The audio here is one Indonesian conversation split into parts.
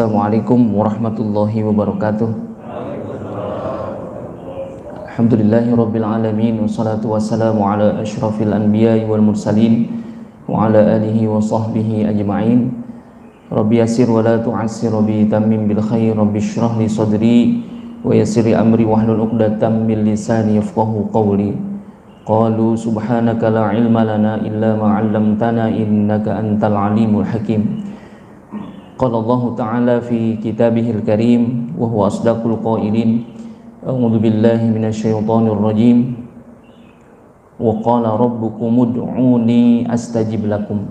Assalamualaikum warahmatullahi wabarakatuh. Alhamdulillahirabbil alamin wassalatu wassalamu ala asyrafil anbiya'i wal mursalin wa ala alihi wa sahbihi ajma'in. Rabbi yassir wa la tu'assir, rabbi tammim bil khair, rabbi shrah li sadri wa yassir li amri wahlul 'uqdatam min lisani yafqahu qawli. Qalu subhanaka la ilma lana illa ma 'allamtana innaka antal alimul hakim. Qala Allah Ta'ala fi kitabihil karim wa huwa asdaqul qailin. A'udzu billahi minasyaitonir rajim. Wa qala rabbukum ud'uni astajib lakum.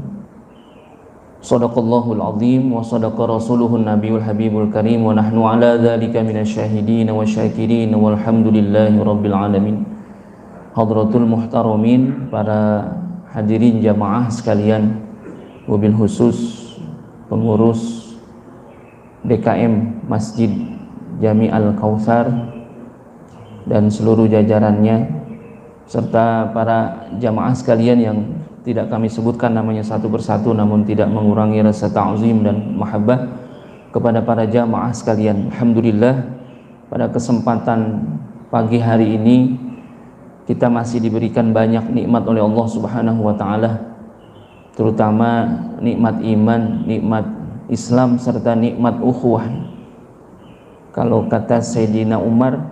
Shadaqallahul azim wa shadaqa rasuluhun nabiyul habibul karim wa nahnu ala dzalika minasyahidin wa syakirin walhamdulillahi rabbil alamin. Hadratul muhtaramin, para hadirin jamaah sekalian, wabil khusus pengurus DKM Masjid Jami Al-Kautsar dan seluruh jajarannya, serta para jamaah sekalian yang tidak kami sebutkan namanya satu persatu, namun tidak mengurangi rasa ta'zim dan mahabbah kepada para jamaah sekalian. Alhamdulillah, pada kesempatan pagi hari ini kita masih diberikan banyak nikmat oleh Allah Subhanahu wa Ta'ala, terutama nikmat iman, nikmat Islam, serta nikmat ukhuwah. Kalau kata Sayyidina Umar,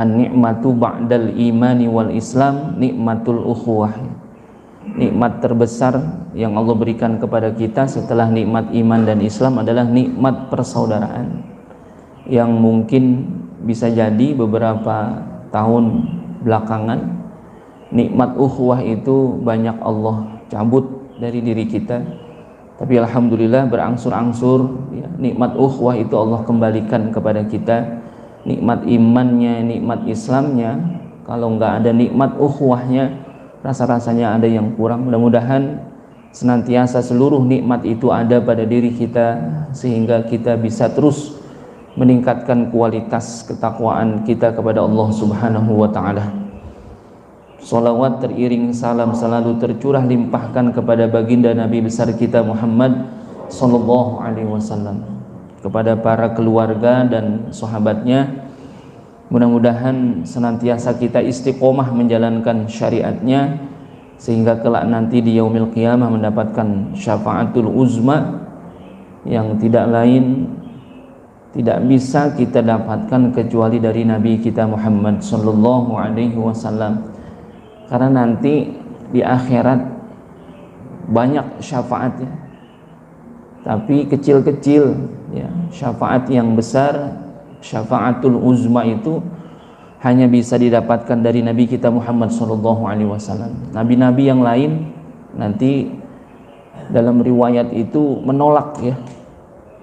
an-ni'matu ba'dal imani wal Islam nikmatul ukhuwah. Nikmat terbesar yang Allah berikan kepada kita setelah nikmat iman dan Islam adalah nikmat persaudaraan, yang mungkin bisa jadi beberapa tahun belakangan nikmat ukhuwah itu banyak Allah cabut dari diri kita. Tapi alhamdulillah berangsur-angsur ya, nikmat ukhuwah itu Allah kembalikan kepada kita. Nikmat imannya, nikmat Islamnya, kalau nggak ada nikmat ukhuwahnya, rasa-rasanya ada yang kurang. Mudah-mudahan senantiasa seluruh nikmat itu ada pada diri kita, sehingga kita bisa terus meningkatkan kualitas ketakwaan kita kepada Allah Subhanahu wa Ta'ala. Salawat teriring salam selalu tercurah limpahkan kepada baginda Nabi besar kita Muhammad sallallahu alaihi wasallam, kepada para keluarga dan sahabatnya. Mudah-mudahan senantiasa kita istiqomah menjalankan syariatnya, sehingga kelak nanti di yaumil qiyamah mendapatkan syafaatul uzma yang tidak lain, tidak bisa kita dapatkan kecuali dari Nabi kita Muhammad sallallahu alaihi wasallam. Karena nanti di akhirat banyak syafaatnya, tapi kecil-kecil ya. Syafaat yang besar, syafaatul uzma, itu hanya bisa didapatkan dari Nabi kita Muhammad SAW. Nabi-nabi yang lain nanti dalam riwayat itu menolak ya,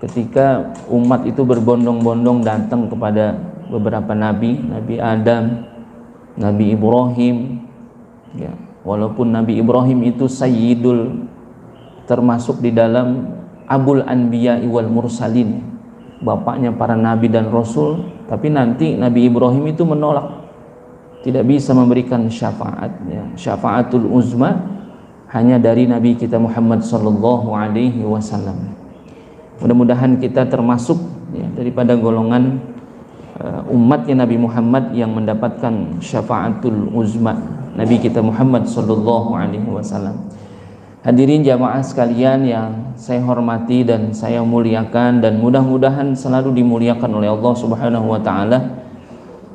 ketika umat itu berbondong-bondong datang kepada beberapa nabi, Nabi Adam, Nabi Ibrahim ya, walaupun Nabi Ibrahim itu sayyidul, termasuk di dalam abul anbiya wal mursalin, bapaknya para nabi dan rasul, tapi nanti Nabi Ibrahim itu menolak, tidak bisa memberikan syafaat ya. Syafaatul uzma hanya dari Nabi kita Muhammad sallallahu alaihi wasallam. Mudah-mudahan kita termasuk ya, daripada golongan umatnya Nabi Muhammad yang mendapatkan syafaatul uzma, Nabi kita Muhammad sallallahu alaihi wasallam. Hadirin jamaah sekalian yang saya hormati dan saya muliakan, dan mudah-mudahan selalu dimuliakan oleh Allah Subhanahu wa Ta'ala.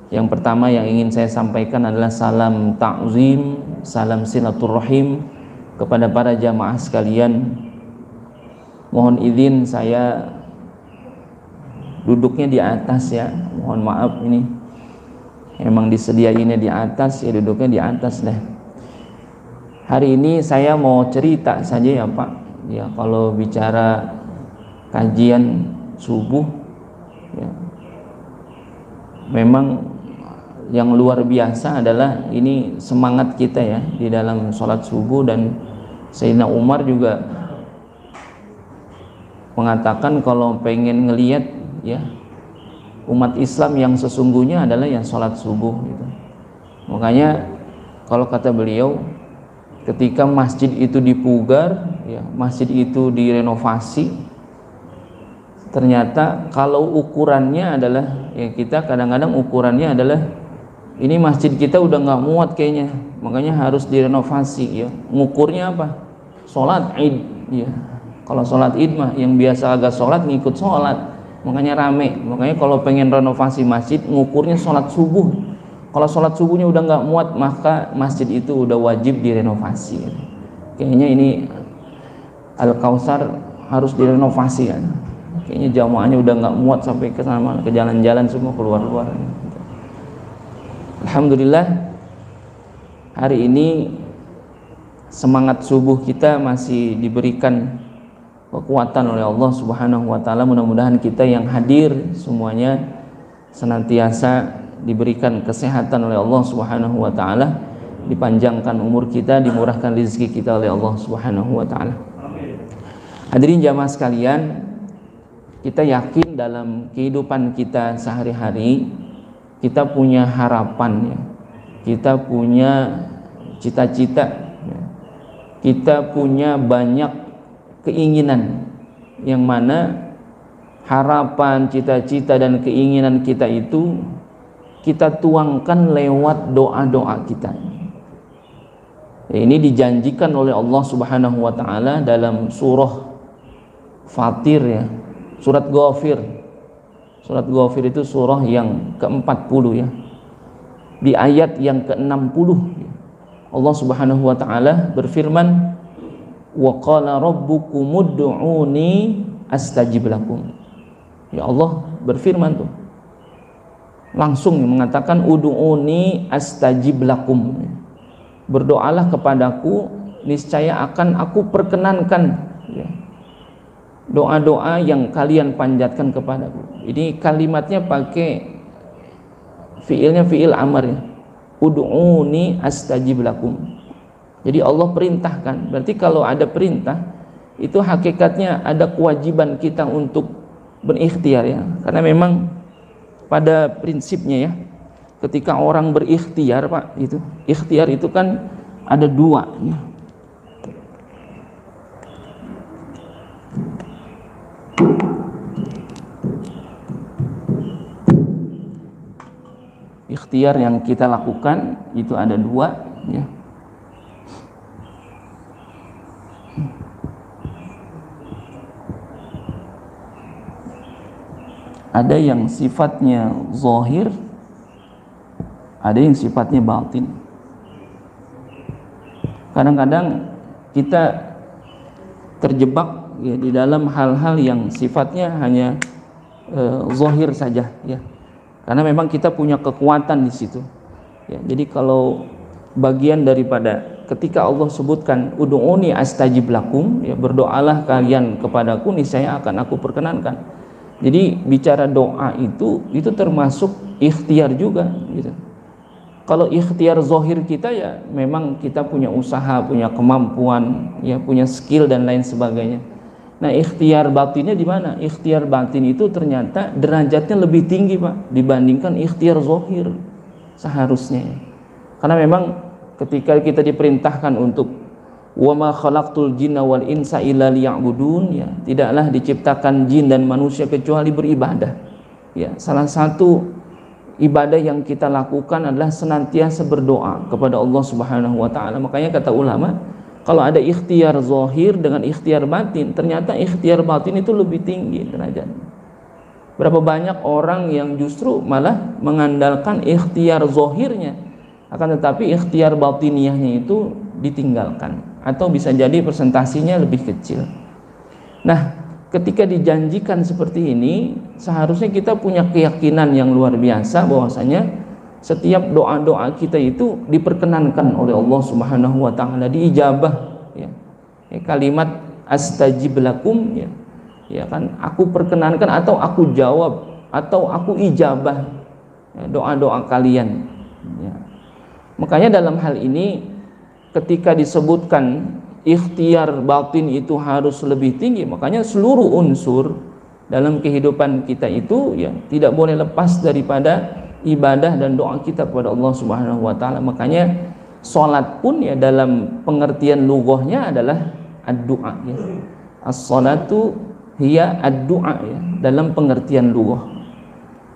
Yang pertama yang ingin saya sampaikan adalah salam ta'zim, salam silaturahim kepada para jamaah sekalian. Mohon izin saya duduknya di atas ya, mohon maaf, ini emang disediainnya di atas ya, duduknya di atas deh. Hari ini saya mau cerita saja ya Pak ya. Kalau bicara kajian subuh ya, memang yang luar biasa adalah ini semangat kita ya di dalam sholat subuh. Dan Sayyidina Umar juga mengatakan kalau pengen ngelihat ya umat Islam yang sesungguhnya adalah yang sholat subuh gitu. Makanya kalau kata beliau, ketika masjid itu dipugar ya, masjid itu direnovasi, ternyata kalau ukurannya adalah, ya kita kadang-kadang ukurannya adalah ini masjid kita udah nggak muat kayaknya, makanya harus direnovasi ya. Ngukurnya apa? Sholat id ya. Kalau sholat id mah yang biasa agak sholat ngikut sholat, makanya rame. Makanya kalau pengen renovasi masjid ngukurnya sholat subuh. Kalau sholat subuhnya udah nggak muat, maka masjid itu udah wajib direnovasi. Kayaknya ini Al-Kautsar harus direnovasi ya. Kayaknya jamaahnya udah nggak muat sampai ke sana, ke jalan-jalan semua keluar-keluar. Alhamdulillah hari ini semangat subuh kita masih diberikan kekuatan oleh Allah Subhanahu wa taala. Mudah-mudahan kita yang hadir semuanya senantiasa diberikan kesehatan oleh Allah Subhanahu wa taala, dipanjangkan umur kita, dimurahkan rezeki kita oleh Allah Subhanahu wa taala. Hadirin jamaah sekalian, kita yakin dalam kehidupan kita sehari-hari kita punya harapan ya. Kita punya cita-cita ya. Kita punya banyak keinginan yang mana harapan, cita-cita dan keinginan kita itu kita tuangkan lewat doa-doa kita. Ya, ini dijanjikan oleh Allah Subhanahu wa taala dalam surah Fatir ya, surat Ghafir. Surat Ghafir itu surah yang ke-40 ya. Di ayat yang ke-60 ya. Allah Subhanahu wa taala berfirman, "Wa qala rabbukum ud'uni astajib lakum." Ya Allah berfirman tuh. Langsung mengatakan ud'uni astajib lakum. Berdoalah kepadaku, niscaya akan aku perkenankan ya, doa-doa yang kalian panjatkan kepadaku. Ini kalimatnya pakai fiilnya fiil amr ya. Ud'uni astajib lakum. Jadi Allah perintahkan. Berarti kalau ada perintah itu hakikatnya ada kewajiban kita untuk berikhtiar ya. Karena memang pada prinsipnya ya, ketika orang berikhtiar Pak, itu ikhtiar itu kan ada dua ya. Ikhtiar yang kita lakukan itu ada dua ya. Ada yang sifatnya zahir, ada yang sifatnya batin. Kadang-kadang kita terjebak ya di dalam hal-hal yang sifatnya hanya zahir saja ya. Karena memang kita punya kekuatan di situ. Ya, jadi kalau bagian daripada ketika Allah sebutkan ud'uni astajib lakum, ya berdoalah kalian kepadaku niscaya akan aku perkenankan. Jadi bicara doa itu termasuk ikhtiar juga gitu. Kalau ikhtiar zahir kita ya memang kita punya usaha, punya kemampuan, ya punya skill dan lain sebagainya. Nah, ikhtiar batinnya di mana? Ikhtiar batin itu ternyata derajatnya lebih tinggi Pak dibandingkan ikhtiar zahir seharusnya. Karena memang ketika kita diperintahkan untuk wa ma khalaqtul jinna wal insa illa liya'budun ya, tidaklah diciptakan jin dan manusia kecuali beribadah. Ya, salah satu ibadah yang kita lakukan adalah senantiasa berdoa kepada Allah Subhanahu wa taala. Makanya kata ulama, kalau ada ikhtiar zahir dengan ikhtiar batin, ternyata ikhtiar batin itu lebih tinggi derajatnya. Berapa banyak orang yang justru malah mengandalkan ikhtiar zahirnya, akan tetapi ikhtiar batiniahnya itu ditinggalkan, atau bisa jadi presentasinya lebih kecil. Nah, ketika dijanjikan seperti ini, seharusnya kita punya keyakinan yang luar biasa bahwasanya setiap doa-doa kita itu diperkenankan oleh Allah Subhanahu wa taala, diijabah ya. Kalimat astajib lakum ya. Ya kan, aku perkenankan atau aku jawab atau aku ijabah ya, doa-doa kalian ya. Makanya dalam hal ini ketika disebutkan ikhtiar batin itu harus lebih tinggi, makanya seluruh unsur dalam kehidupan kita itu ya tidak boleh lepas daripada ibadah dan doa kita kepada Allah Subhanahu wa taala. Makanya salat pun ya dalam pengertian lughahnya adalah ad-du'a ya. As-salatu hiya ad-du'a ya, dalam pengertian lughah.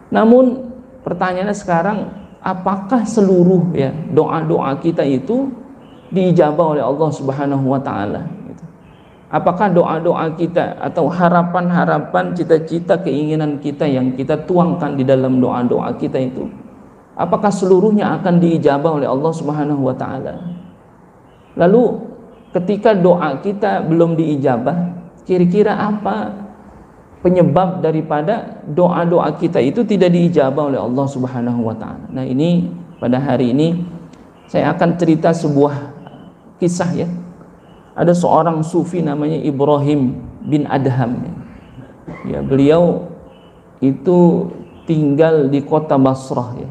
Namun pertanyaannya sekarang, apakah seluruh ya doa-doa kita itu diijabah oleh Allah Subhanahu wa taala gitu. Apakah doa-doa kita atau harapan-harapan, cita-cita, keinginan kita yang kita tuangkan di dalam doa-doa kita itu, apakah seluruhnya akan diijabah oleh Allah Subhanahu wa taala? Lalu ketika doa kita belum diijabah, kira-kira apa penyebab daripada doa-doa kita itu tidak diijabah oleh Allah Subhanahu wa taala? Nah, ini pada hari ini saya akan cerita sebuah kisah ya. Ada seorang sufi namanya Ibrahim bin Adham. Ya, beliau itu tinggal di kota Basrah ya.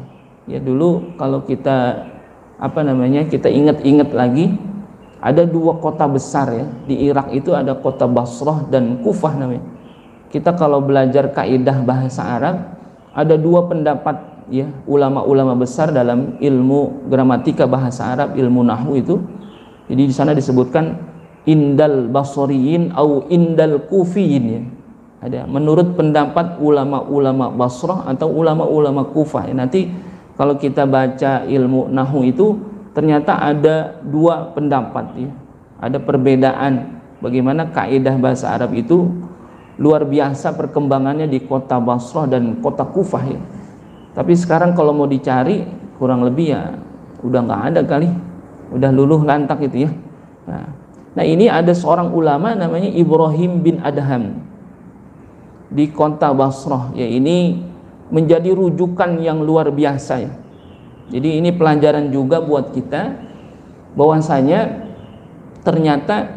Ya, dulu kalau kita kita ingat-ingat lagi, ada dua kota besar ya di Irak itu, ada kota Basrah dan Kufah namanya. Kita kalau belajar kaidah bahasa Arab, ada dua pendapat ya ulama-ulama besar dalam ilmu gramatika bahasa Arab, ilmu nahwu itu. Jadi di sana disebutkan indal basriyin au indal kufiyin ya. Ada menurut pendapat ulama-ulama Basrah atau ulama-ulama Kufah ya. Nanti kalau kita baca ilmu nahwu itu ternyata ada dua pendapat ya. Ada perbedaan bagaimana kaidah bahasa Arab itu luar biasa perkembangannya di kota Basrah dan kota Kufah ya. Tapi sekarang kalau mau dicari kurang lebih ya udah nggak ada kali, udah luluh lantak itu ya. Nah ini ada seorang ulama namanya Ibrahim bin Adham di kota Basrah ya. Ini menjadi rujukan yang luar biasa ya. Jadi ini pelajaran juga buat kita bahwasanya ternyata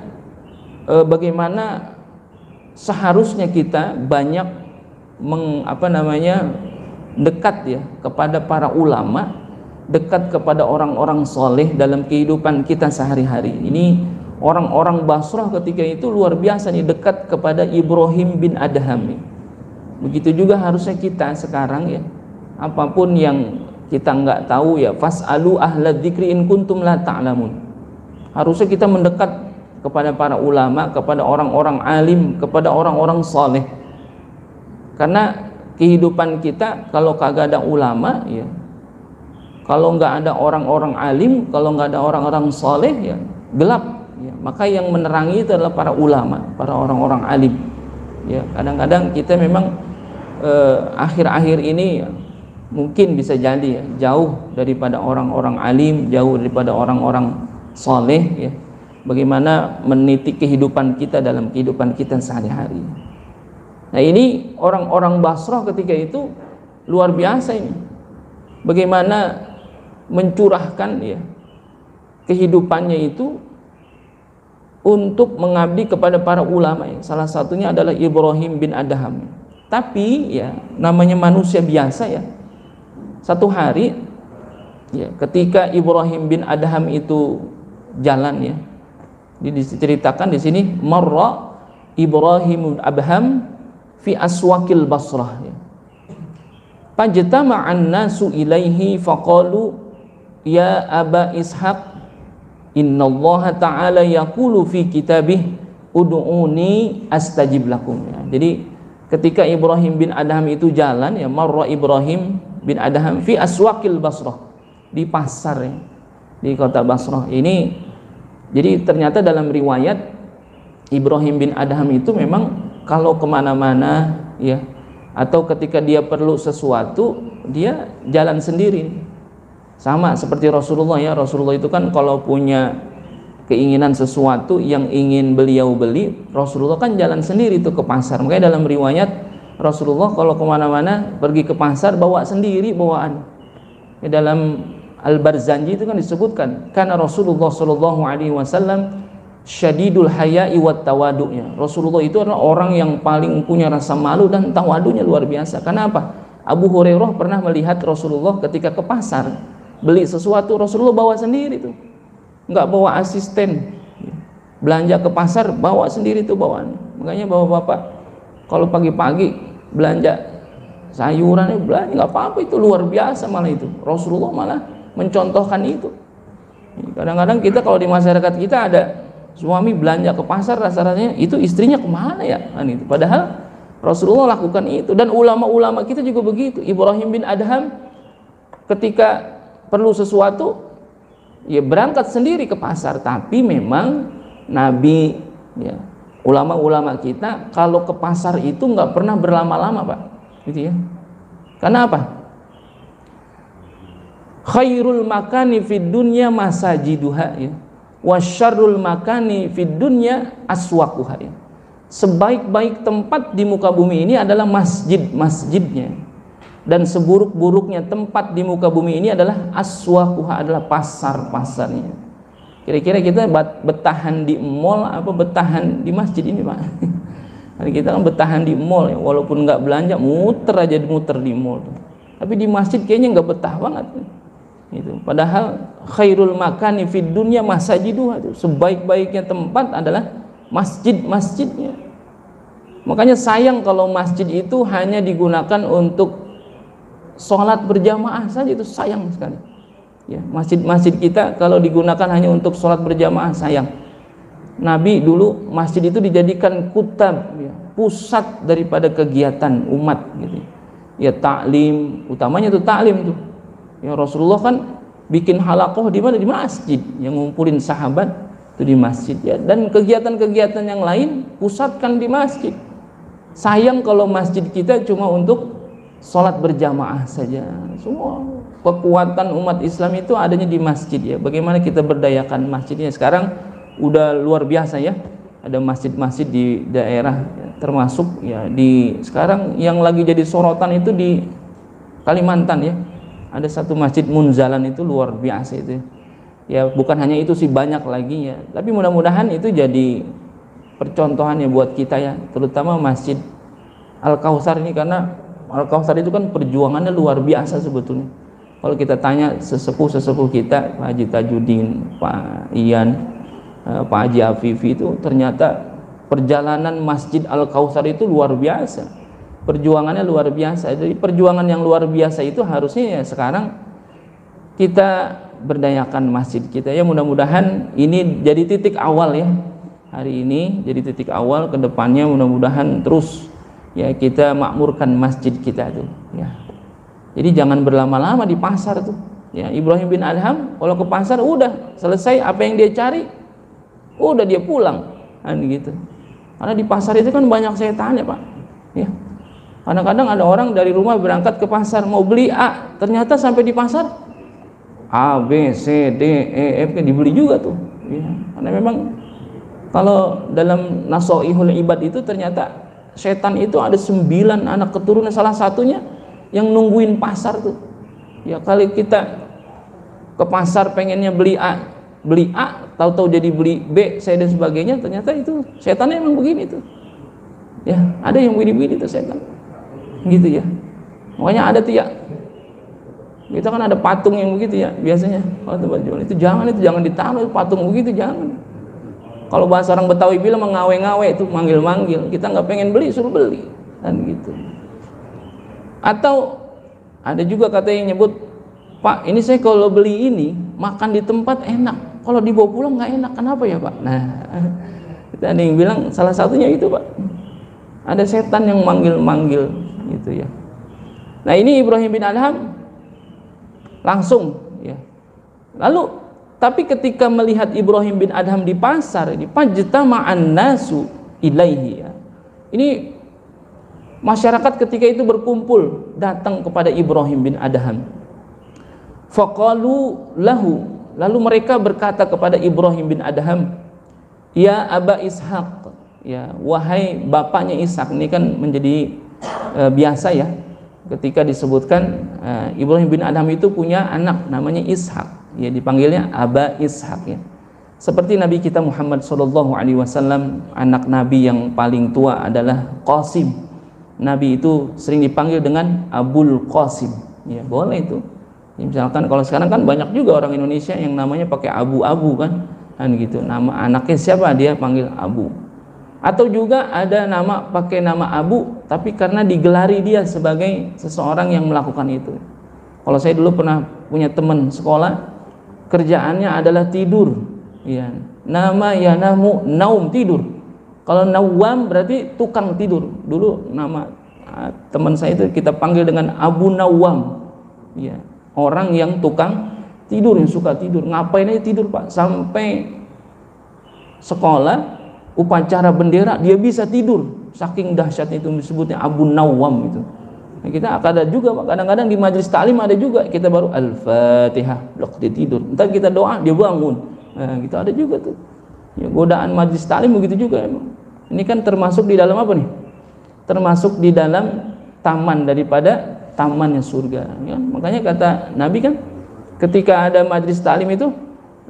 bagaimana seharusnya kita banyak dekat ya kepada para ulama, dekat kepada orang-orang soleh dalam kehidupan kita sehari-hari. Ini orang-orang Basrah ketika itu luar biasa nih, dekat kepada Ibrahim bin Adham. Begitu juga harusnya kita sekarang ya, apapun yang kita nggak tahu ya, fas'alu ahla dzikri in kuntum la ta'lamun. Harusnya kita mendekat kepada para ulama, kepada orang-orang alim, kepada orang-orang soleh. Karena kehidupan kita kalau kagak ada ulama ya, kalau nggak ada orang-orang alim, kalau nggak ada orang-orang soleh ya gelap ya. Maka yang menerangi itu adalah para ulama, para orang-orang alim ya. Kadang-kadang kita memang akhir-akhir ini ya, mungkin bisa jadi ya, jauh daripada orang-orang alim, jauh daripada orang-orang soleh ya. Bagaimana meniti kehidupan kita dalam kehidupan kita sehari-hari. Nah ini orang-orang Basrah ketika itu luar biasa ini, bagaimana mencurahkan ya kehidupannya itu untuk mengabdi kepada para ulama ya. Salah satunya adalah Ibrahim bin Adham. Tapi ya namanya manusia biasa ya, satu hari ya ketika Ibrahim bin Adham itu jalan ya, diceritakan di sini marra Ibrahim bin Adham fi aswakil Basrah ya. Fajtama'an nasu ilaihi faqalu ya Aba Ishaq innallaha ta'ala yaqulu fi kitabih ud'uni astajib lakum ya. Jadi ketika Ibrahim bin Adham itu jalan ya, marra Ibrahim bin Adham fi aswakil Basrah, di pasar ya, di kota Basrah ini. Jadi ternyata dalam riwayat Ibrahim bin Adham itu memang kalau kemana-mana ya, atau ketika dia perlu sesuatu dia jalan sendiri, sama seperti Rasulullah ya. Rasulullah itu kan kalau punya keinginan sesuatu yang ingin beliau beli, Rasulullah kan jalan sendiri tuh ke pasar. Makanya dalam riwayat Rasulullah kalau kemana-mana pergi ke pasar bawa sendiri bawaan ya. Dalam Al-Barzanji itu kan disebutkan karena Rasulullah Shallallahu Alaihi Wasallam syadidul haya'i wat tawadu'nya. Rasulullah itu adalah orang yang paling punya rasa malu dan tawadunya luar biasa. Karena apa? Abu Hurairah pernah melihat Rasulullah ketika ke pasar beli sesuatu, Rasulullah bawa sendiri tuh, nggak bawa asisten. Belanja ke pasar bawa sendiri tuh bawaan. Makanya bapak-bapak kalau pagi-pagi belanja sayuran belanja nggak apa-apa, itu luar biasa malah itu. Rasulullah malah mencontohkan itu. Kadang-kadang kita kalau di masyarakat kita ada Suami belanja ke pasar, rasa-rasanya itu istrinya kemana ya? Kan itu. Padahal Rasulullah lakukan itu, dan ulama-ulama kita juga begitu. Ibrahim bin Adham ketika perlu sesuatu, ya berangkat sendiri ke pasar. Tapi memang Nabi, ya, ulama-ulama kita kalau ke pasar itu nggak pernah berlama-lama, Pak, gitu ya. Karena apa? Khairul makani fid dunya masajiduha, ya, wasyarrul makani fid dunya aswaquha, ya. Sebaik-baik tempat di muka bumi ini adalah masjidnya, dan seburuk-buruknya tempat di muka bumi ini adalah aswaquha, adalah pasar-pasarnya. Kira-kira kita bertahan di mall apa bertahan di masjid ini, Pak? Kita kan bertahan di mall, ya, walaupun nggak belanja, muter di mall. Tapi di masjid kayaknya nggak betah banget. Itu. Padahal khairul makani fid dunya masajiduha, sebaik-baiknya tempat adalah masjidnya. Makanya sayang kalau masjid itu hanya digunakan untuk sholat berjamaah saja, itu sayang sekali. Ya, masjid-masjid kita kalau digunakan hanya untuk sholat berjamaah, sayang. Nabi dulu masjid itu dijadikan kutab, ya, pusat daripada kegiatan umat, gitu. Ya, taklim, utamanya itu taklim tuh. Ya, Rasulullah kan bikin halaqah di mana? Di masjid, yang ngumpulin sahabat itu di masjid, ya. Dan kegiatan-kegiatan yang lain pusatkan di masjid. Sayang kalau masjid kita cuma untuk sholat berjamaah saja. Semua kekuatan umat Islam itu adanya di masjid, ya. Bagaimana kita berdayakan masjidnya? Sekarang udah luar biasa, ya. Ada masjid-masjid di daerah, ya, termasuk ya di sekarang yang lagi jadi sorotan itu di Kalimantan, ya. Ada satu masjid Munzalan itu luar biasa itu. Ya, bukan hanya itu sih, banyak lagi, ya. Tapi mudah-mudahan itu jadi percontohannya buat kita, ya, terutama Masjid Al-Kautsar ini, karena Al-Kautsar itu kan perjuangannya luar biasa sebetulnya. Kalau kita tanya sesepuh kita, Pak Haji Tajudin, Pak Ian, Pak Haji Afifi, itu ternyata perjalanan Masjid Al-Kautsar itu luar biasa. Perjuangannya luar biasa. Jadi perjuangan yang luar biasa itu harusnya, ya, sekarang kita berdayakan masjid kita, ya. Mudah-mudahan ini jadi titik awal, ya. Hari ini jadi titik awal, ke depannya mudah-mudahan terus, ya, kita makmurkan masjid kita itu, ya. Jadi jangan berlama-lama di pasar tuh, ya. Ibrahim bin Adham kalau ke pasar udah selesai apa yang dia cari, udah dia pulang, kan gitu. Karena di pasar itu kan banyak setan, ya, Pak, ya. Kadang-kadang ada orang dari rumah berangkat ke pasar mau beli A, ternyata sampai di pasar A, B, C, D, E, F dibeli juga tuh, ya. Karena memang kalau dalam Nasoihul Ibad itu ternyata setan itu ada 9 anak keturunan, salah satunya yang nungguin pasar tuh. Ya, kali kita ke pasar pengennya beli A, tahu-tahu jadi beli B, C dan sebagainya, ternyata itu setannya emang begini tuh. Ya, ada yang begini-begini tuh setan. Gitu, ya. Makanya ada tuh, ya. Kita kan ada patung yang begitu, ya, biasanya. Kalau tempat jual itu jangan ditaruh patung begitu, jangan. Kalau bahasa orang Betawi bilang mengawe-ngawe, itu manggil-manggil. Kita nggak pengen beli, suruh beli, kan gitu. Atau ada juga kata yang nyebut, Pak, ini saya kalau beli ini makan di tempat enak, kalau dibawa pulang nggak enak, kenapa ya, Pak? Nah, kita ada yang bilang salah satunya itu, Pak. Ada setan yang manggil-manggil, gitu, ya. Nah, ini Ibrahim bin Adham langsung, ya. Lalu tapi ketika melihat Ibrahim bin Adham di pasar ini, fajtama'an nasu ilaihi, ya. Ini masyarakat ketika itu berkumpul datang kepada Ibrahim bin Adham. Faqalu lahu, lalu mereka berkata kepada Ibrahim bin Adham, ya Aba Ishaq, ya, wahai bapaknya Ishak. Ini kan menjadi biasa, ya, ketika disebutkan Ibrahim bin Adham itu punya anak namanya Ishak, ya, dipanggilnya Aba Ishak, ya. Seperti Nabi kita Muhammad SAW, anak Nabi yang paling tua adalah Qasim. Nabi itu sering dipanggil dengan Abul Qasim, ya, boleh itu. Ya, misalkan kalau sekarang kan banyak juga orang Indonesia yang namanya pakai Abu-Abu, kan gitu. Nama anaknya siapa dia panggil Abu. Atau juga ada nama pakai nama Abu, tapi karena digelari dia sebagai seseorang yang melakukan itu. Kalau saya dulu pernah punya teman sekolah, kerjaannya adalah tidur, ya. Nama yanamu, naum tidur. Kalau nawam berarti tukang tidur. Dulu nama teman saya itu kita panggil dengan Abu Nawam. Ya, orang yang tukang tidur, yang suka tidur. Ngapain aja tidur, Pak? Sampai sekolah upacara bendera dia bisa tidur. Saking dahsyatnya itu disebutnya Abu Nawam itu. Nah, kita ada juga Pak, kadang-kadang di majelis taklim ada juga kita baru Al-Fatihah, blok dia tidur. Entar kita doa dia bangun. Nah, gitu ada juga tuh. Ya, godaan majelis taklim begitu juga emang. Ini kan termasuk di dalam apa nih? Termasuk di dalam taman daripada tamannya surga. Ya, makanya kata Nabi kan, ketika ada majelis taklim itu,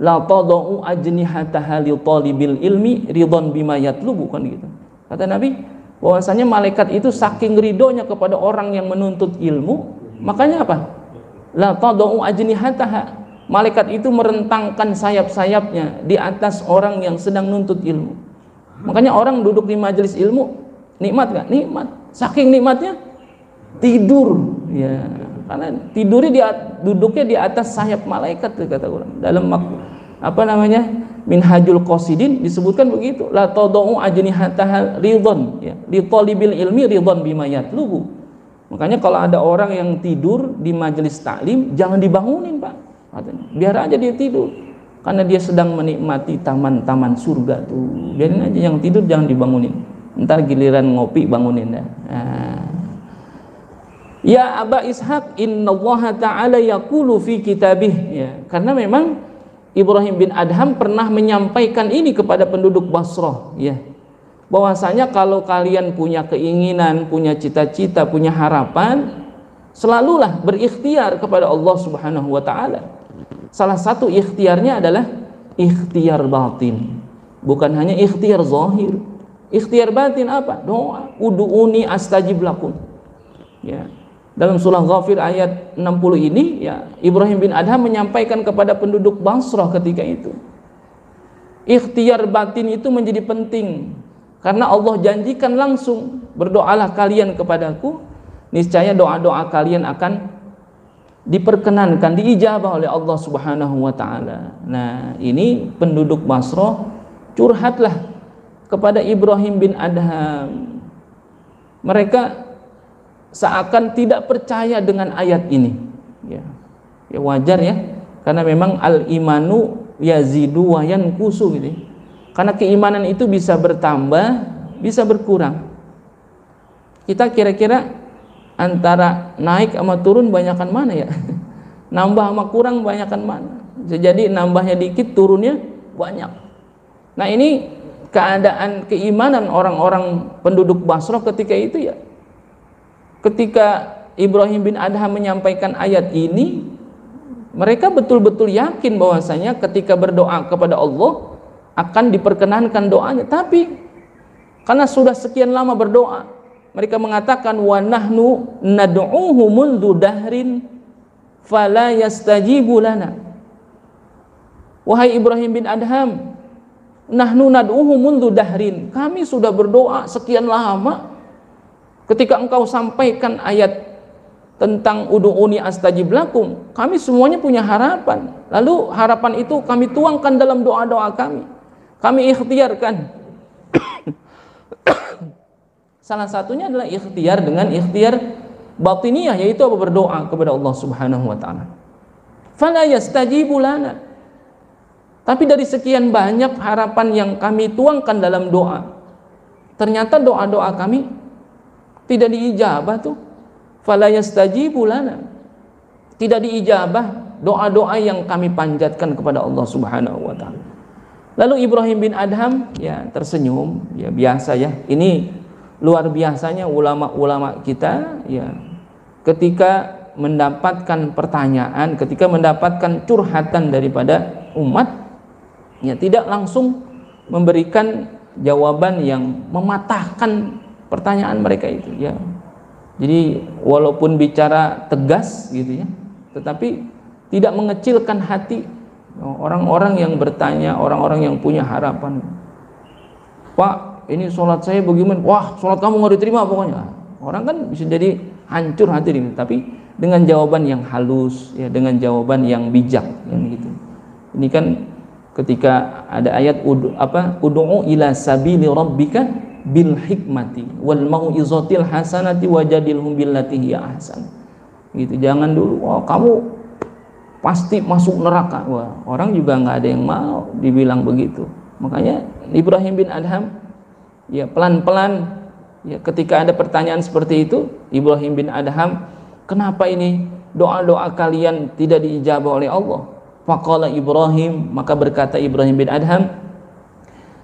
la tadau ajnihataha li talibil ilmi ridwan bima yatlubu, kan gitu. Kata Nabi, bahwasanya malaikat itu saking ridhonya kepada orang yang menuntut ilmu, makanya apa? La tadau ajnihataha. Malaikat itu merentangkan sayap-sayapnya di atas orang yang sedang nuntut ilmu. Makanya orang duduk di majelis ilmu nikmat gak? Nikmat. Saking nikmatnya tidur. Ya, karena tidurnya duduknya di atas sayap malaikat, kata orang. Dalam apa namanya? Minhajul Qasidin disebutkan begitu. La tadau ajnihataha ridwan, ya. Li talibil ilmi ridwan bima yatlubu. Makanya kalau ada orang yang tidur di majelis taklim jangan dibangunin, Pak. Katanya, biar aja dia tidur, karena dia sedang menikmati taman-taman surga tuh. Biarin aja, yang tidur jangan dibangunin. Ntar giliran ngopi bangunin dah. Nah. Ya Aba Ishaq, innallaha ta'ala yaqulu fi kitabih. Ya, karena memang Ibrahim bin Adham pernah menyampaikan ini kepada penduduk Basrah, ya. Bahwasanya kalau kalian punya keinginan, punya cita-cita, punya harapan, selalulah berikhtiar kepada Allah Subhanahu wa taala. Salah satu ikhtiarnya adalah ikhtiar batin, bukan hanya ikhtiar zahir. Ikhtiar batin apa? Doa. Ud'uni astajib lakum. Ya. Dalam surah Ghafir ayat 60 ini, ya, Ibrahim bin Adham menyampaikan kepada penduduk Basrah ketika itu. Ikhtiar batin itu menjadi penting karena Allah janjikan langsung, berdoalah kalian kepadaku, niscaya doa-doa kalian akan diperkenankan, diijabah oleh Allah Subhanahu wa taala. Nah, ini penduduk Basrah curhatlah kepada Ibrahim bin Adham. Mereka seakan tidak percaya dengan ayat ini. Ya, ya wajar ya, karena memang al-imanu yazidu wa yanqusu gitu. Karena keimanan itu bisa bertambah, bisa berkurang. Kita kira-kira antara naik sama turun banyakan mana ya? Nambah sama kurang banyakan mana? Jadi nambahnya dikit, turunnya banyak. Nah, ini keadaan keimanan orang-orang penduduk Basrah ketika itu ya. Ketika Ibrahim bin Adham menyampaikan ayat ini, mereka betul-betul yakin bahwasanya ketika berdoa kepada Allah akan diperkenankan doanya. Tapi karena sudah sekian lama berdoa, mereka mengatakan wa nahnu nad'uhu mundu dahrin fala yastajibu lana. Wahai Ibrahim bin Adham, nahnu nad'uhu mundu dahrin, kami sudah berdoa sekian lama. Ketika engkau sampaikan ayat tentang ud'uni astajib lakum, kami semuanya punya harapan. Lalu harapan itu kami tuangkan dalam doa-doa kami. Kami ikhtiarkan. Salah satunya adalah ikhtiar dengan ikhtiar batiniyah, yaitu apa? Berdoa kepada Allah Subhanahu wa taala. Fala yastajibu lana. Tapi dari sekian banyak harapan yang kami tuangkan dalam doa, ternyata doa-doa kami tidak diijabah tuh. Fala yastajibu lana. Tidak diijabah doa-doa yang kami panjatkan kepada Allah Subhanahu wa taala. Lalu Ibrahim bin Adham ya tersenyum, ya biasa ya. Ini luar biasanya ulama-ulama kita ya, ketika mendapatkan pertanyaan, ketika mendapatkan curhatan daripada umat, ya tidak langsung memberikan jawaban yang mematahkan pertanyaan mereka itu ya. Jadi walaupun bicara tegas gitu ya, tetapi tidak mengecilkan hati orang-orang yang bertanya, orang-orang yang punya harapan. Pak, ini sholat saya bagaimana? Wah, sholat kamu nggak diterima pokoknya. Orang kan bisa jadi hancur hati ini, tapi dengan jawaban yang halus, ya, dengan jawaban yang bijak, yang gitu. Ini kan ketika ada ayat ud'u ila sabili rabbika bil hikmati wal mau'izatil hasanati wajadilhum billati hiya ahsan. Gitu. Jangan dulu kamu pasti masuk neraka. Wah, orang juga nggak ada yang mau dibilang begitu. Makanya Ibrahim bin Adham ya pelan-pelan ya, ketika ada pertanyaan seperti itu, Ibrahim bin Adham, kenapa ini doa-doa kalian tidak diijabah oleh Allah? Faqala Ibrahim, maka berkata Ibrahim bin Adham,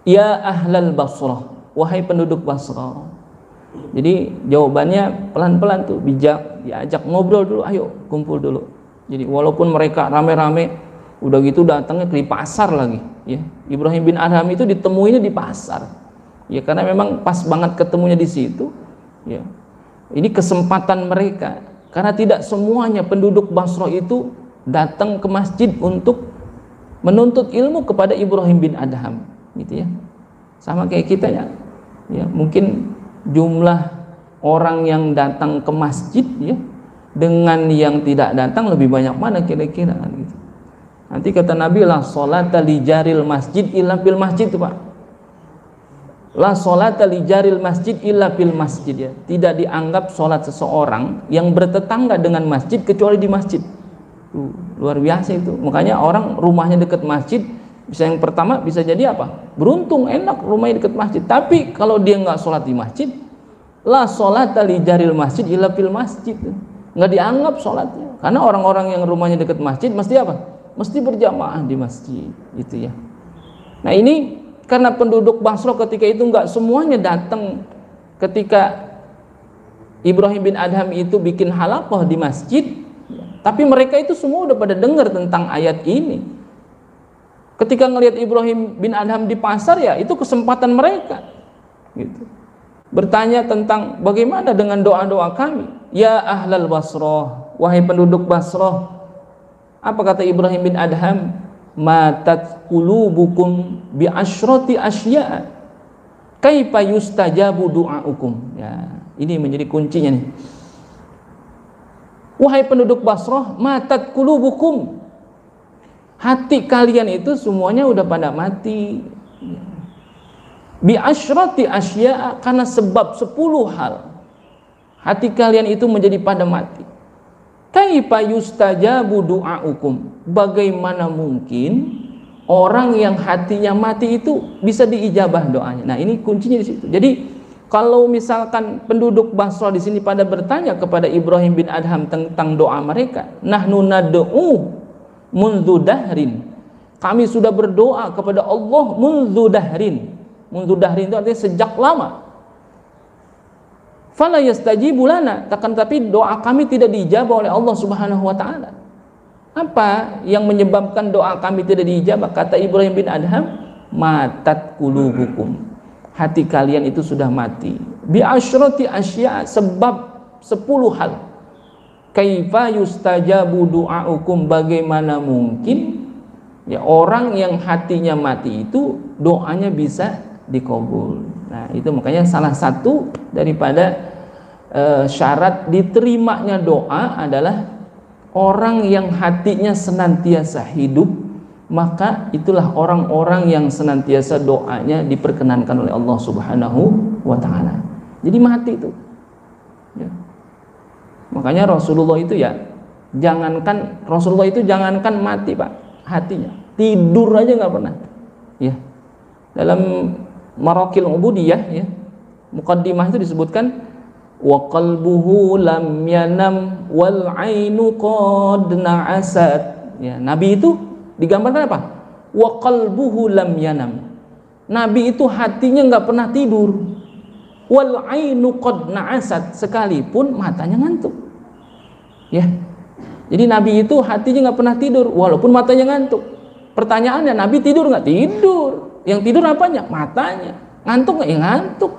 ya ahlal Basrah, wahai penduduk Basrah. Jadi jawabannya pelan-pelan tuh, bijak, diajak ngobrol dulu, ayo kumpul dulu. Jadi walaupun mereka rame-rame, udah gitu datangnya di pasar lagi ya. Ibrahim bin Adham itu ditemuinya di pasar. Ya karena memang pas banget ketemunya di situ. Ya. Ini kesempatan mereka. Karena tidak semuanya penduduk Basrah itu datang ke masjid untuk menuntut ilmu kepada Ibrahim bin Adham, gitu ya. Sama kayak kita ya. Ya, mungkin jumlah orang yang datang ke masjid ya dengan yang tidak datang lebih banyak mana kira-kira gitu. Nanti kata Nabi, la sholata li jaril masjid illa fil masjid, Pak. La sholata li jaril masjid illa fil masjid ya. Tidak dianggap sholat seseorang yang bertetangga dengan masjid kecuali di masjid. Luar biasa itu. Makanya orang rumahnya dekat masjid, bisa yang pertama bisa jadi apa? Beruntung, enak rumahnya dekat masjid. Tapi kalau dia nggak sholat di masjid, la sholata li jaril masjid illa fil masjid. Nggak dianggap sholatnya. Karena orang-orang yang rumahnya dekat masjid mesti apa? Mesti berjamaah di masjid, itu ya. Nah ini karena penduduk Basrah ketika itu nggak semuanya datang ketika Ibrahim bin Adham itu bikin halaqah di masjid, tapi mereka itu semua udah pada dengar tentang ayat ini. Ketika ngelihat Ibrahim bin Adham di pasar ya itu kesempatan mereka, gitu. Bertanya tentang bagaimana dengan doa-doa kami. Ya ahlal Basrah, wahai penduduk Basrah. Apa kata Ibrahim bin Adham? Matat qulubukum bi asyrati asya. Kaifa yustajabu du'aukum. Ya, ini menjadi kuncinya nih. Wahai penduduk Basrah, matat qulubukum. Hati kalian itu semuanya udah pada mati. Bi asyrati asya, karena sebab 10 hal. Hati kalian itu menjadi pada mati. Kaifa yustajabu du'aukum. Bagaimana mungkin orang yang hatinya mati itu bisa diijabah doanya? Nah, ini kuncinya di situ. Jadi, kalau misalkan penduduk Basrah di sini pada bertanya kepada Ibrahim bin Adham tentang doa mereka, nahnu nad'u mundu dahrin. Kami sudah berdoa kepada Allah mundu dahrin. Mundu dahrin itu artinya sejak lama. Fala yastajibu lana, tapi doa kami tidak diijabah oleh Allah Subhanahu wa taala. Apa yang menyebabkan doa kami tidak diijabah? Kata Ibrahim bin Adham, matat qulubukum. Hati kalian itu sudah mati. Bi asyrati asya, sebab 10 hal. Kaifa yustajabu du'aukum, bagaimana mungkin ya orang yang hatinya mati itu doanya bisa dikabul. Nah, itu makanya salah satu daripada syarat diterimanya doa adalah orang yang hatinya senantiasa hidup, maka itulah orang-orang yang senantiasa doanya diperkenankan oleh Allah Subhanahu wa taala. Jadi mati itu. Ya. Makanya Rasulullah itu jangankan mati, Pak, hatinya. Tidur aja nggak pernah. Ya. Dalam Marakil Ubudiyah ya, muqaddimah itu disebutkan wa qalbuhu lam yanam wal ainu qad na'asat. Ya, Nabi itu digambarkan apa? Wa qalbuhu lam yanam. Nabi itu hatinya nggak pernah tidur. Wal ainu qad na'asat, sekalipun matanya ngantuk. Ya. Jadi Nabi itu hatinya nggak pernah tidur walaupun matanya ngantuk. Pertanyaannya, Nabi tidur nggak? Tidur. Yang tidur apanya? Matanya. Ngantuk nggak? Ya ngantuk.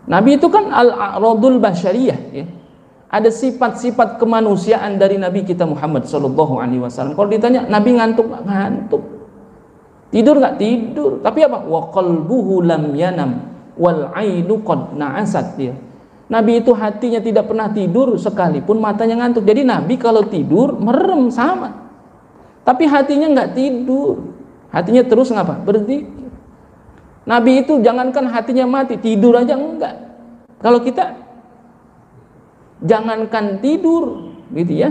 Nabi itu kan al-a'radul basyariyah ya. Ada sifat-sifat kemanusiaan dari Nabi kita Muhammad sallallahu alaihi wasallam. Kalau ditanya Nabi ngantuk nggak? Ngantuk. Tidur nggak? Tidur. Tapi apa? Wa qalbuhu lam yanam wal ainu qad na'asat ya. Nabi itu hatinya tidak pernah tidur sekalipun matanya ngantuk. Jadi Nabi kalau tidur merem sama. Tapi hatinya nggak tidur. Hatinya terus ngapa? Berzikir. Nabi itu jangankan hatinya mati, tidur aja enggak. Kalau kita jangankan tidur gitu ya,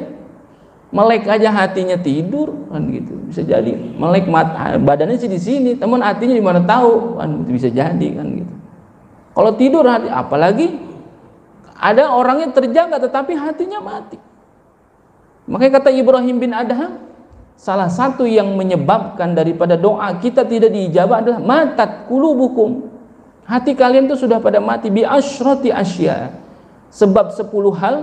melek aja hatinya tidur kan gitu, bisa jadi melek badannya sih di sini, teman hatinya di mana tahu kan, itu bisa jadi kan gitu. Kalau tidur hati, apalagi ada orangnya terjaga tetapi hatinya mati. Makanya kata Ibrahim bin Adham, salah satu yang menyebabkan daripada doa kita tidak diijabah adalah matat qulubukum. Hati kalian itu sudah pada mati bi asyrati asya. Sebab 10 hal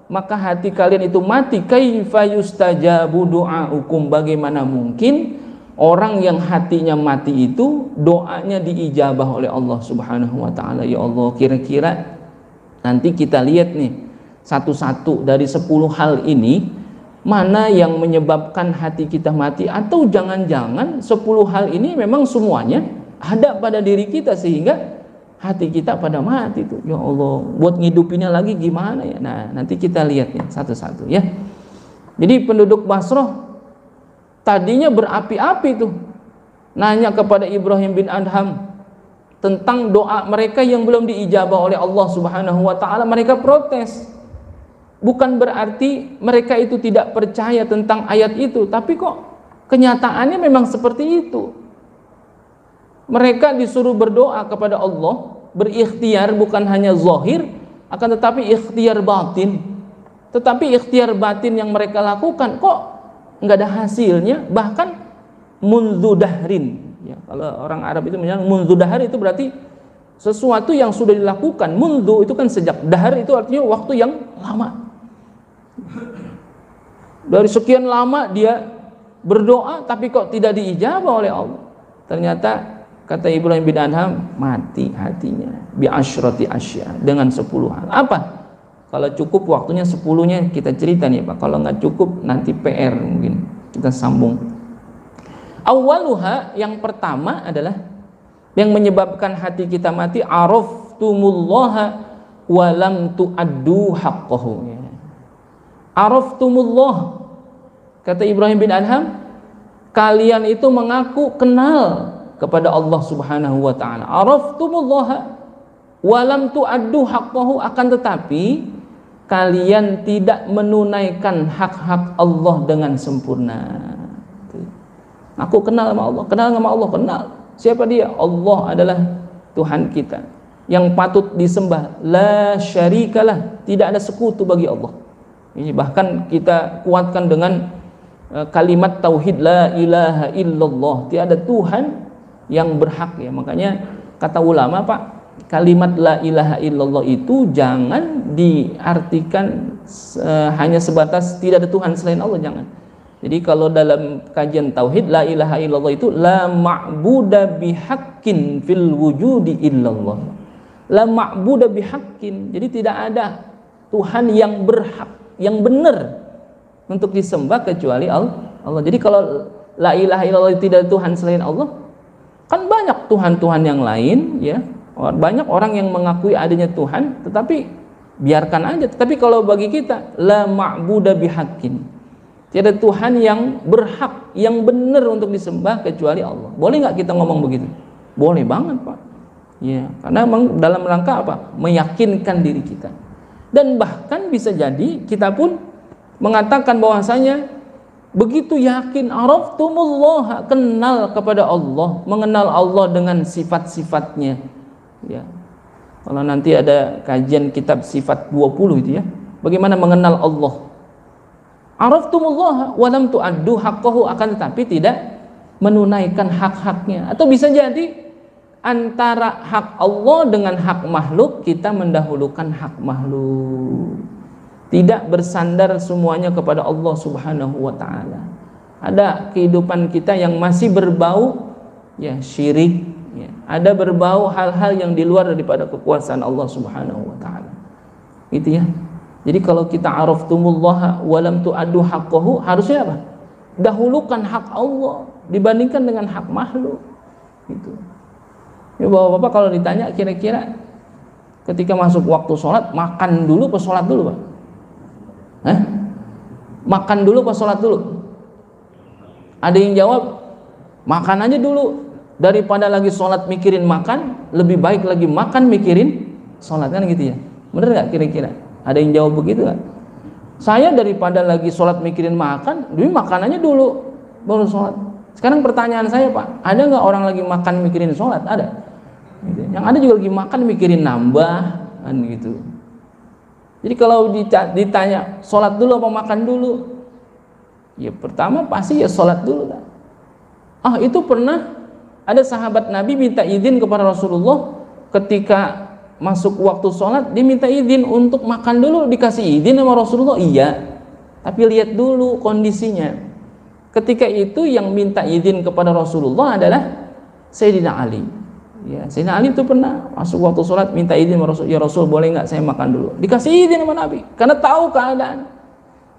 maka hati kalian itu mati. Kaifa yustajabu du'aukum, bagaimana mungkin orang yang hatinya mati itu doanya diijabah oleh Allah Subhanahu wa taala. Ya Allah, kira-kira nanti kita lihat nih satu-satu dari 10 hal ini, mana yang menyebabkan hati kita mati, atau jangan-jangan 10 hal ini memang semuanya ada pada diri kita sehingga hati kita pada mati tuh. Ya Allah, buat ngidupinnya lagi gimana ya? Nah, nanti kita lihat ya satu-satu ya. Jadi penduduk Basrah tadinya berapi-api tuh, nanya kepada Ibrahim bin Adham tentang doa mereka yang belum diijabah oleh Allah Subhanahu wa taala. Mereka protes. Bukan berarti mereka itu tidak percaya tentang ayat itu, tapi kok kenyataannya memang seperti itu. Mereka disuruh berdoa kepada Allah, berikhtiar bukan hanya zahir, akan tetapi ikhtiar batin. Tetapi ikhtiar batin yang mereka lakukan kok nggak ada hasilnya, bahkan mundu dahrin. Ya, kalau orang Arab itu menyebut mundu dahar itu berarti sesuatu yang sudah dilakukan. Mundu itu kan sejak, dahar itu artinya waktu yang lama. Dari sekian lama dia berdoa tapi kok tidak diijabah oleh Allah. Ternyata kata Ibrahim bin Adham, mati hatinya bi asyrati asya, dengan 10 hal. Apa? Kalau cukup waktunya 10-nya kita cerita nih Pak. Kalau nggak cukup nanti PR mungkin kita sambung. Awaluha, yang pertama adalah yang menyebabkan hati kita mati, araftumullaha wa lam tu'addu haqqahu. Araftumullah, kata Ibrahim bin Adham, kalian itu mengaku kenal kepada Allah Subhanahu wa taala. Araftumullaha wa lam tu'addu haqqahu, akan tetapi kalian tidak menunaikan hak-hak Allah dengan sempurna. Aku kenal sama Allah, kenal sama Allah, kenal. Siapa dia? Allah adalah Tuhan kita yang patut disembah, la syarikalah, tidak ada sekutu bagi Allah. Ini bahkan kita kuatkan dengan kalimat tauhid, la ilaha illallah, tiada Tuhan yang berhak ya. Makanya kata ulama Pak, kalimat la ilaha illallah itu jangan diartikan hanya sebatas tidak ada Tuhan selain Allah, jangan. Jadi kalau dalam kajian tauhid, la ilaha illallah itu la ma'buda bihaqqin fil wujudi illallah. La ma'buda bihaqqin, jadi tidak ada Tuhan yang berhak, yang benar untuk disembah kecuali Allah. Jadi kalau la ilaha illallah tidak ada Tuhan selain Allah, kan banyak Tuhan-Tuhan yang lain ya. Banyak orang yang mengakui adanya Tuhan, tetapi biarkan aja. Tetapi kalau bagi kita, la ma'buda bihaqqin, tiada Tuhan yang berhak, yang benar untuk disembah kecuali Allah. Boleh nggak kita ngomong begitu? Boleh banget Pak. Ya, karena memang dalam rangka apa? Meyakinkan diri kita. Dan bahkan bisa jadi kita pun mengatakan bahwasanya begitu yakin, araftumullah, kenal kepada Allah, mengenal Allah dengan sifat-sifatnya. Ya. Kalau nanti ada kajian kitab sifat 20 itu ya, bagaimana mengenal Allah. Araftumullah wa lam tu'addu haqqahu, akan tetapi tidak menunaikan hak-haknya. Atau bisa jadi antara hak Allah dengan hak makhluk, kita mendahulukan hak makhluk. Tidak bersandar semuanya kepada Allah Subhanahu wa taala. Ada kehidupan kita yang masih berbau ya syirik, ya. Ada berbau hal-hal yang di luar daripada kekuasaan Allah Subhanahu wa taala. Gitu ya. Jadi kalau kita araftumullah wa lam tu'addu haqqahu, harusnya apa? Dahulukan hak Allah dibandingkan dengan hak makhluk. Gitu. Ya Bapak-bapak kalau ditanya kira-kira ketika masuk waktu sholat, makan dulu apa sholat dulu Pak? Hah? Makan dulu apa sholat dulu? Ada yang jawab Makan aja dulu, daripada lagi sholat mikirin makan, lebih baik lagi makan mikirin sholat, kan gitu ya. Bener nggak kira-kira? Ada yang jawab begitu nggak? Saya daripada lagi sholat mikirin makan, lebih makan aja dulu baru sholat. Sekarang pertanyaan saya, Pak, ada nggak orang lagi makan mikirin sholat? Ada. Gitu. Yang ada juga lagi makan mikirin nambah, kan gitu. Jadi kalau ditanya sholat dulu apa makan dulu, ya pertama pasti ya sholat dulu kan. Itu pernah ada sahabat Nabi minta izin kepada Rasulullah ketika masuk waktu sholat, dia minta izin untuk makan dulu, dikasih izin sama Rasulullah, iya, tapi lihat dulu kondisinya. Ketika itu yang minta izin kepada Rasulullah adalah Sayyidina Ali. Ya, Sayyidina Ali itu pernah masuk waktu sholat minta izin sama Rasul, ya Rasul boleh nggak saya makan dulu? Dikasih izin sama Nabi, karena tahu keadaan.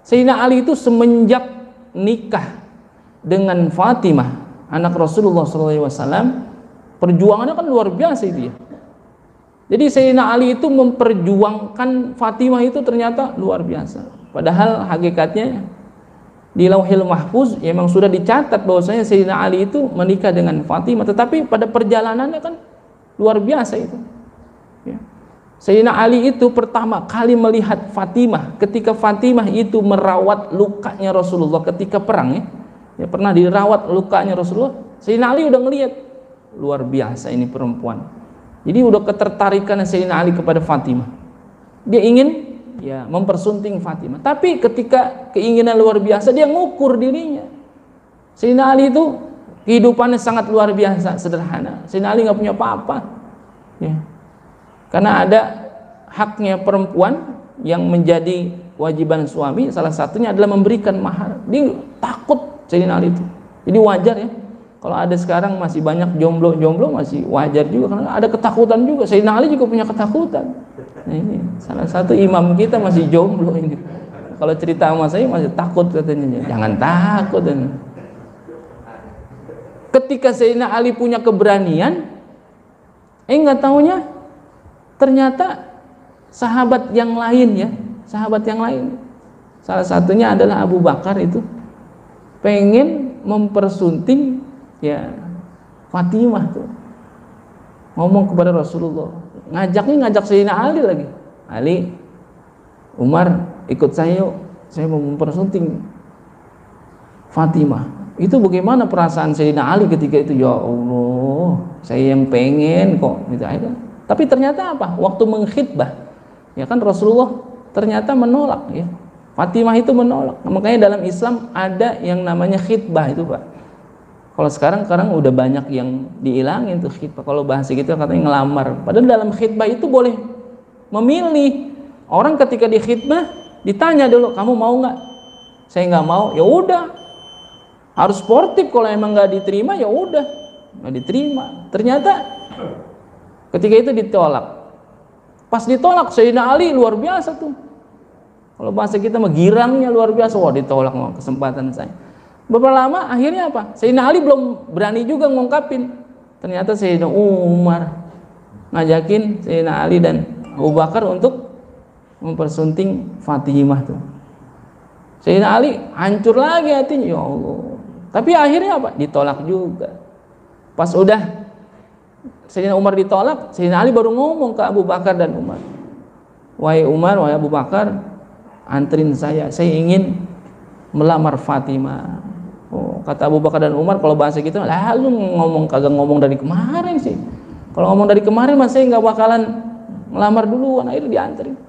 Sayyidina Ali itu semenjak nikah dengan Fatimah, anak Rasulullah SAW, perjuangannya kan luar biasa itu ya. Jadi Sayyidina Ali itu memperjuangkan Fatimah itu ternyata luar biasa. Padahal hakikatnya di Lauhil Mahfuz ya memang sudah dicatat bahwasanya Sayyidina Ali itu menikah dengan Fatimah, tetapi pada perjalanannya kan luar biasa itu. Ya. Sayyidina Ali itu pertama kali melihat Fatimah ketika Fatimah itu merawat lukanya Rasulullah ketika perang ya. Ya, pernah dirawat lukanya Rasulullah. Sayyidina Ali udah ngelihat luar biasa ini perempuan. Jadi udah ketertarikan Sayyidina Ali kepada Fatimah. Dia ingin ya mempersunting Fatimah. Tapi ketika keinginan luar biasa, dia ngukur dirinya. Sayyidina Ali itu kehidupannya sangat luar biasa, sederhana. Sayyidina Ali nggak punya apa-apa. Ya. Karena ada haknya perempuan yang menjadi kewajiban suami, salah satunya adalah memberikan mahar. Dia takut Sayyidina Ali itu. Jadi wajar ya. Kalau ada sekarang masih banyak jomblo masih wajar juga karena ada ketakutan juga. Sayyidina Ali juga punya ketakutan. Nah, ini salah satu imam kita masih jomblo ini. Kalau cerita sama saya masih takut katanya. Jangan takut. Ketika Sayyidina Ali punya keberanian, nggak taunya ternyata sahabat yang lain ya, sahabat yang lain. Salah satunya adalah Abu Bakar itu pengen mempersunting ya Fatimah tuh, ngomong kepada Rasulullah, ngajak Sayyidina Ali lagi. Ali, Umar ikut saya yuk, saya mau mempersunting Fatimah. Itu bagaimana perasaan Sayyidina Ali ketika itu? Ya Allah, saya yang pengen kok gitu aja. Tapi ternyata apa? Waktu mengkhitbah, ya kan Rasulullah ternyata menolak ya. Fatimah itu menolak. Makanya dalam Islam ada yang namanya khitbah itu, Pak. Kalau sekarang udah banyak yang dihilangin tuh khitbah. Kalau bahasa gitu katanya ngelamar. Padahal dalam khitbah itu boleh memilih. Orang ketika di khitbah ditanya dulu, kamu mau nggak? Saya nggak mau. Ya udah. Harus sportif. Kalau emang nggak diterima ya udah nggak diterima. Ternyata ketika itu ditolak. Pas ditolak Sayyidina Ali luar biasa tuh. Kalau bahasa kita mah girangnya luar biasa. Wah, ditolak mau kesempatan saya. Beberapa lama akhirnya apa? Sayyidina Ali belum berani juga ngungkapin. Ternyata Sayyidina Umar ngajakin Sayyidina Ali dan Abu Bakar untuk mempersunting Fatimah tuh. Sayyidina Ali hancur lagi hatinya, ya Allah. Tapi akhirnya apa? Ditolak juga. Pas udah Sayyidina Umar ditolak, Sayyidina Ali baru ngomong ke Abu Bakar dan Umar. Wahai Umar, wahai Abu Bakar, anterin saya ingin melamar Fatimah. Oh, kata Abu Bakar dan Umar kalau bahasa kita, lah lu kagak ngomong dari kemarin sih. Kalau ngomong dari kemarin mas saya nggak bakalan melamar duluan, akhirnya dianterin.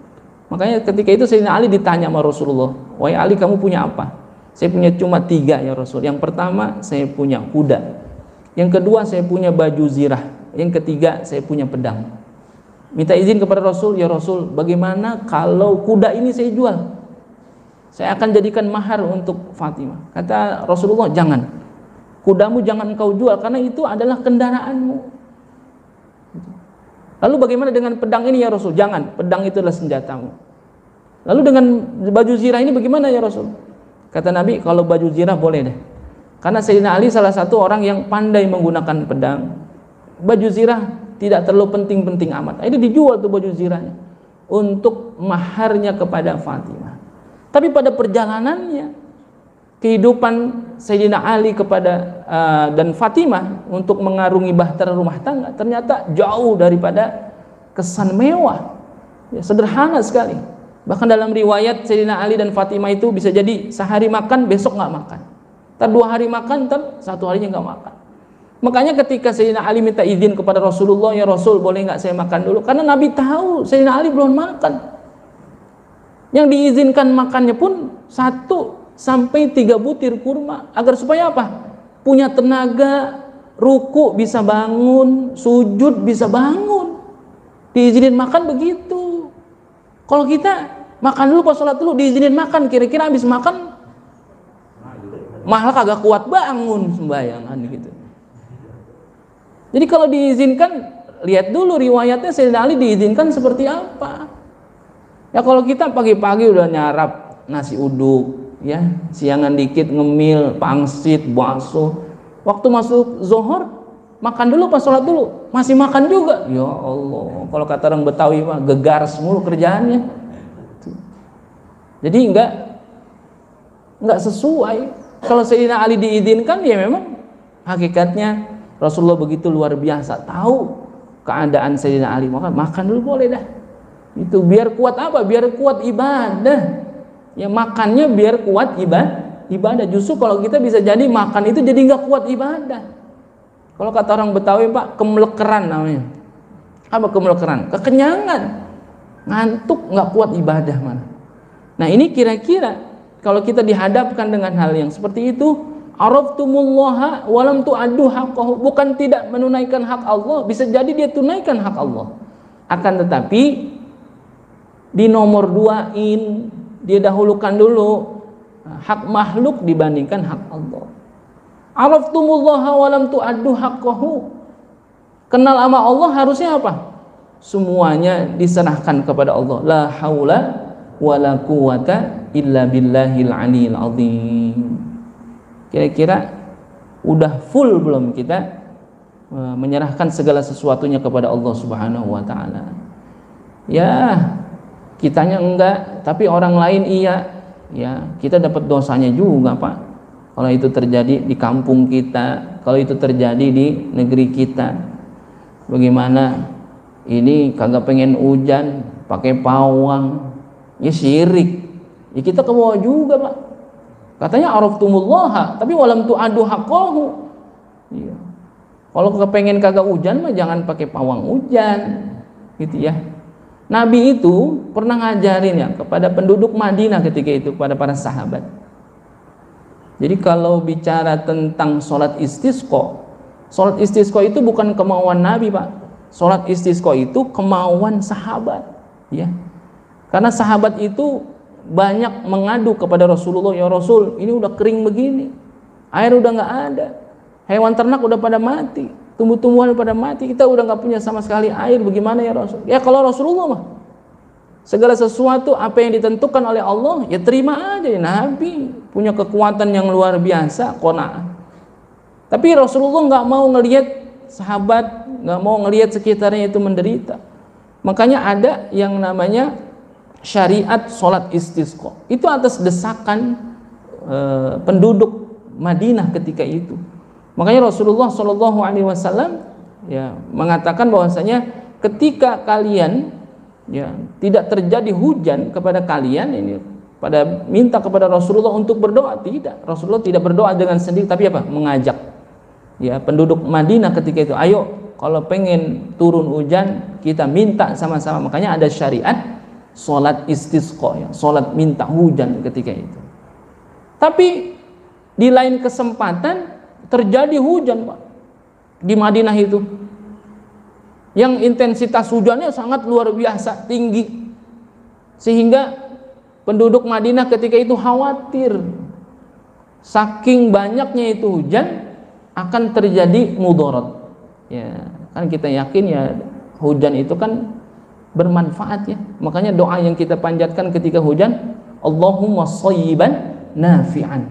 Makanya ketika itu Sayyidina Ali ditanya sama Rasulullah, wahai Ali kamu punya apa? Saya punya cuma 3 ya Rasul. Yang pertama saya punya kuda. Yang kedua saya punya baju zirah. Yang ketiga saya punya pedang. Minta izin kepada Rasul, ya Rasul bagaimana kalau kuda ini saya jual? Saya akan jadikan mahar untuk Fatimah. Kata Rasulullah, jangan. Kudamu jangan kau jual karena itu adalah kendaraanmu. Lalu bagaimana dengan pedang ini ya Rasul? Jangan, pedang itu adalah senjatamu. Lalu dengan baju zirah ini bagaimana ya Rasul? Kata Nabi, kalau baju zirah boleh deh. Karena Sayyidina Ali salah satu orang yang pandai menggunakan pedang. Baju zirah tidak terlalu penting-penting amat. Ini dijual tuh baju zirahnya untuk maharnya kepada Fatimah. Tapi pada perjalanannya kehidupan Sayyidina Ali kepada dan Fatimah untuk mengarungi bahtera rumah tangga ternyata jauh daripada kesan mewah, ya, sederhana sekali. Bahkan dalam riwayat Sayyidina Ali dan Fatimah itu bisa jadi sehari makan, besok nggak makan, ntar 2 hari makan, ntar 1 harinya nggak makan. Makanya ketika Sayyidina Ali minta izin kepada Rasulullah, ya Rasul boleh nggak saya makan dulu, karena Nabi tahu Sayyidina Ali belum makan. Yang diizinkan makannya pun 1 sampai 3 butir kurma, agar supaya apa? Punya tenaga, ruku bisa bangun, sujud bisa bangun. Diizinin makan begitu. Kalau kita makan dulu pas sholat dulu, diizinin makan, kira-kira habis makan malah kagak kuat bangun sembayangan gitu. Jadi kalau diizinkan, lihat dulu riwayatnya Sayyidina Ali diizinkan seperti apa. Ya kalau kita pagi-pagi udah nyarap nasi uduk, ya, siangan dikit ngemil, pangsit, bakso. Waktu masuk zuhur, makan dulu pas sholat dulu, masih makan juga. Ya Allah, kalau kata orang Betawi mah gegar semua kerjaannya. Jadi enggak sesuai. Kalau Sayyidina Ali diizinkan, ya memang hakikatnya Rasulullah begitu luar biasa tahu keadaan Sayyidina Ali, maka makan dulu boleh dah. Itu biar kuat apa? Biar kuat ibadah. Ya makannya biar kuat ibadah. Justru kalau kita bisa jadi makan itu jadi nggak kuat ibadah. Kalau kata orang Betawi Pak, kemelekeran namanya. Apa kemelekeran? Kekenyangan, ngantuk, nggak kuat ibadah mana. Nah ini kira-kira kalau kita dihadapkan dengan hal yang seperti itu, araftumullaha walam tu'addu haqqahu, bukan tidak menunaikan hak Allah, bisa jadi dia tunaikan hak Allah, akan tetapi di nomor 2-in, dia dahulukan dulu hak makhluk dibandingkan hak Allah. Araftumullaha walam tu'addu haqqahu, kenal sama Allah harusnya apa? Semuanya diserahkan kepada Allah. La haula wala quwata illa billahil aliyil azim. Kira-kira udah full belum kita menyerahkan segala sesuatunya kepada Allah Subhanahu wa taala? Ya, kitanya enggak, tapi orang lain iya. Ya, kita dapat dosanya juga, Pak. Kalau itu terjadi di kampung kita, kalau itu terjadi di negeri kita. Bagaimana ini kagak pengen hujan, pakai pawang. Ya syirik. Ya kita ke bawah juga, Pak. Katanya araftumullaha, tapi walam tu'addu haqqahu. Iya. Kalau kepengen kagak hujan mah jangan pakai pawang hujan, gitu ya. Nabi itu pernah ngajarin ya kepada penduduk Madinah ketika itu, kepada para sahabat. Jadi kalau bicara tentang sholat istisqa itu bukan kemauan Nabi, Pak. Sholat istisqa itu kemauan sahabat, ya. Karena sahabat itu banyak mengadu kepada Rasulullah, ya Rasul, ini udah kering begini, air udah nggak ada, hewan ternak udah pada mati, tumbuh-tumbuhan udah pada mati, kita udah nggak punya sama sekali air, bagaimana ya Rasul? Ya kalau Rasulullah mah segala sesuatu apa yang ditentukan oleh Allah ya terima aja, ya Nabi punya kekuatan yang luar biasa, qanaah. Tapi Rasulullah nggak mau ngelihat sahabat, nggak mau ngelihat sekitarnya itu menderita. Makanya ada yang namanya syariat sholat istisqa, itu atas desakan penduduk Madinah ketika itu. Makanya Rasulullah SAW ya mengatakan bahwasanya ketika kalian ya tidak terjadi hujan kepada kalian, ini pada minta kepada Rasulullah untuk berdoa. Tidak, Rasulullah tidak berdoa dengan sendiri, tapi apa? Mengajak ya penduduk Madinah ketika itu, ayo kalau pengen turun hujan kita minta sama-sama. Makanya ada syariat sholat istisqa, ya, sholat minta hujan ketika itu. Tapi di lain kesempatan terjadi hujan, Pak, di Madinah itu, yang intensitas hujannya sangat luar biasa tinggi, sehingga penduduk Madinah ketika itu khawatir saking banyaknya itu hujan akan terjadi mudarat. Ya, kan kita yakin ya hujan itu kan bermanfaat ya. Makanya doa yang kita panjatkan ketika hujan, Allahumma shayyiban nafi'an.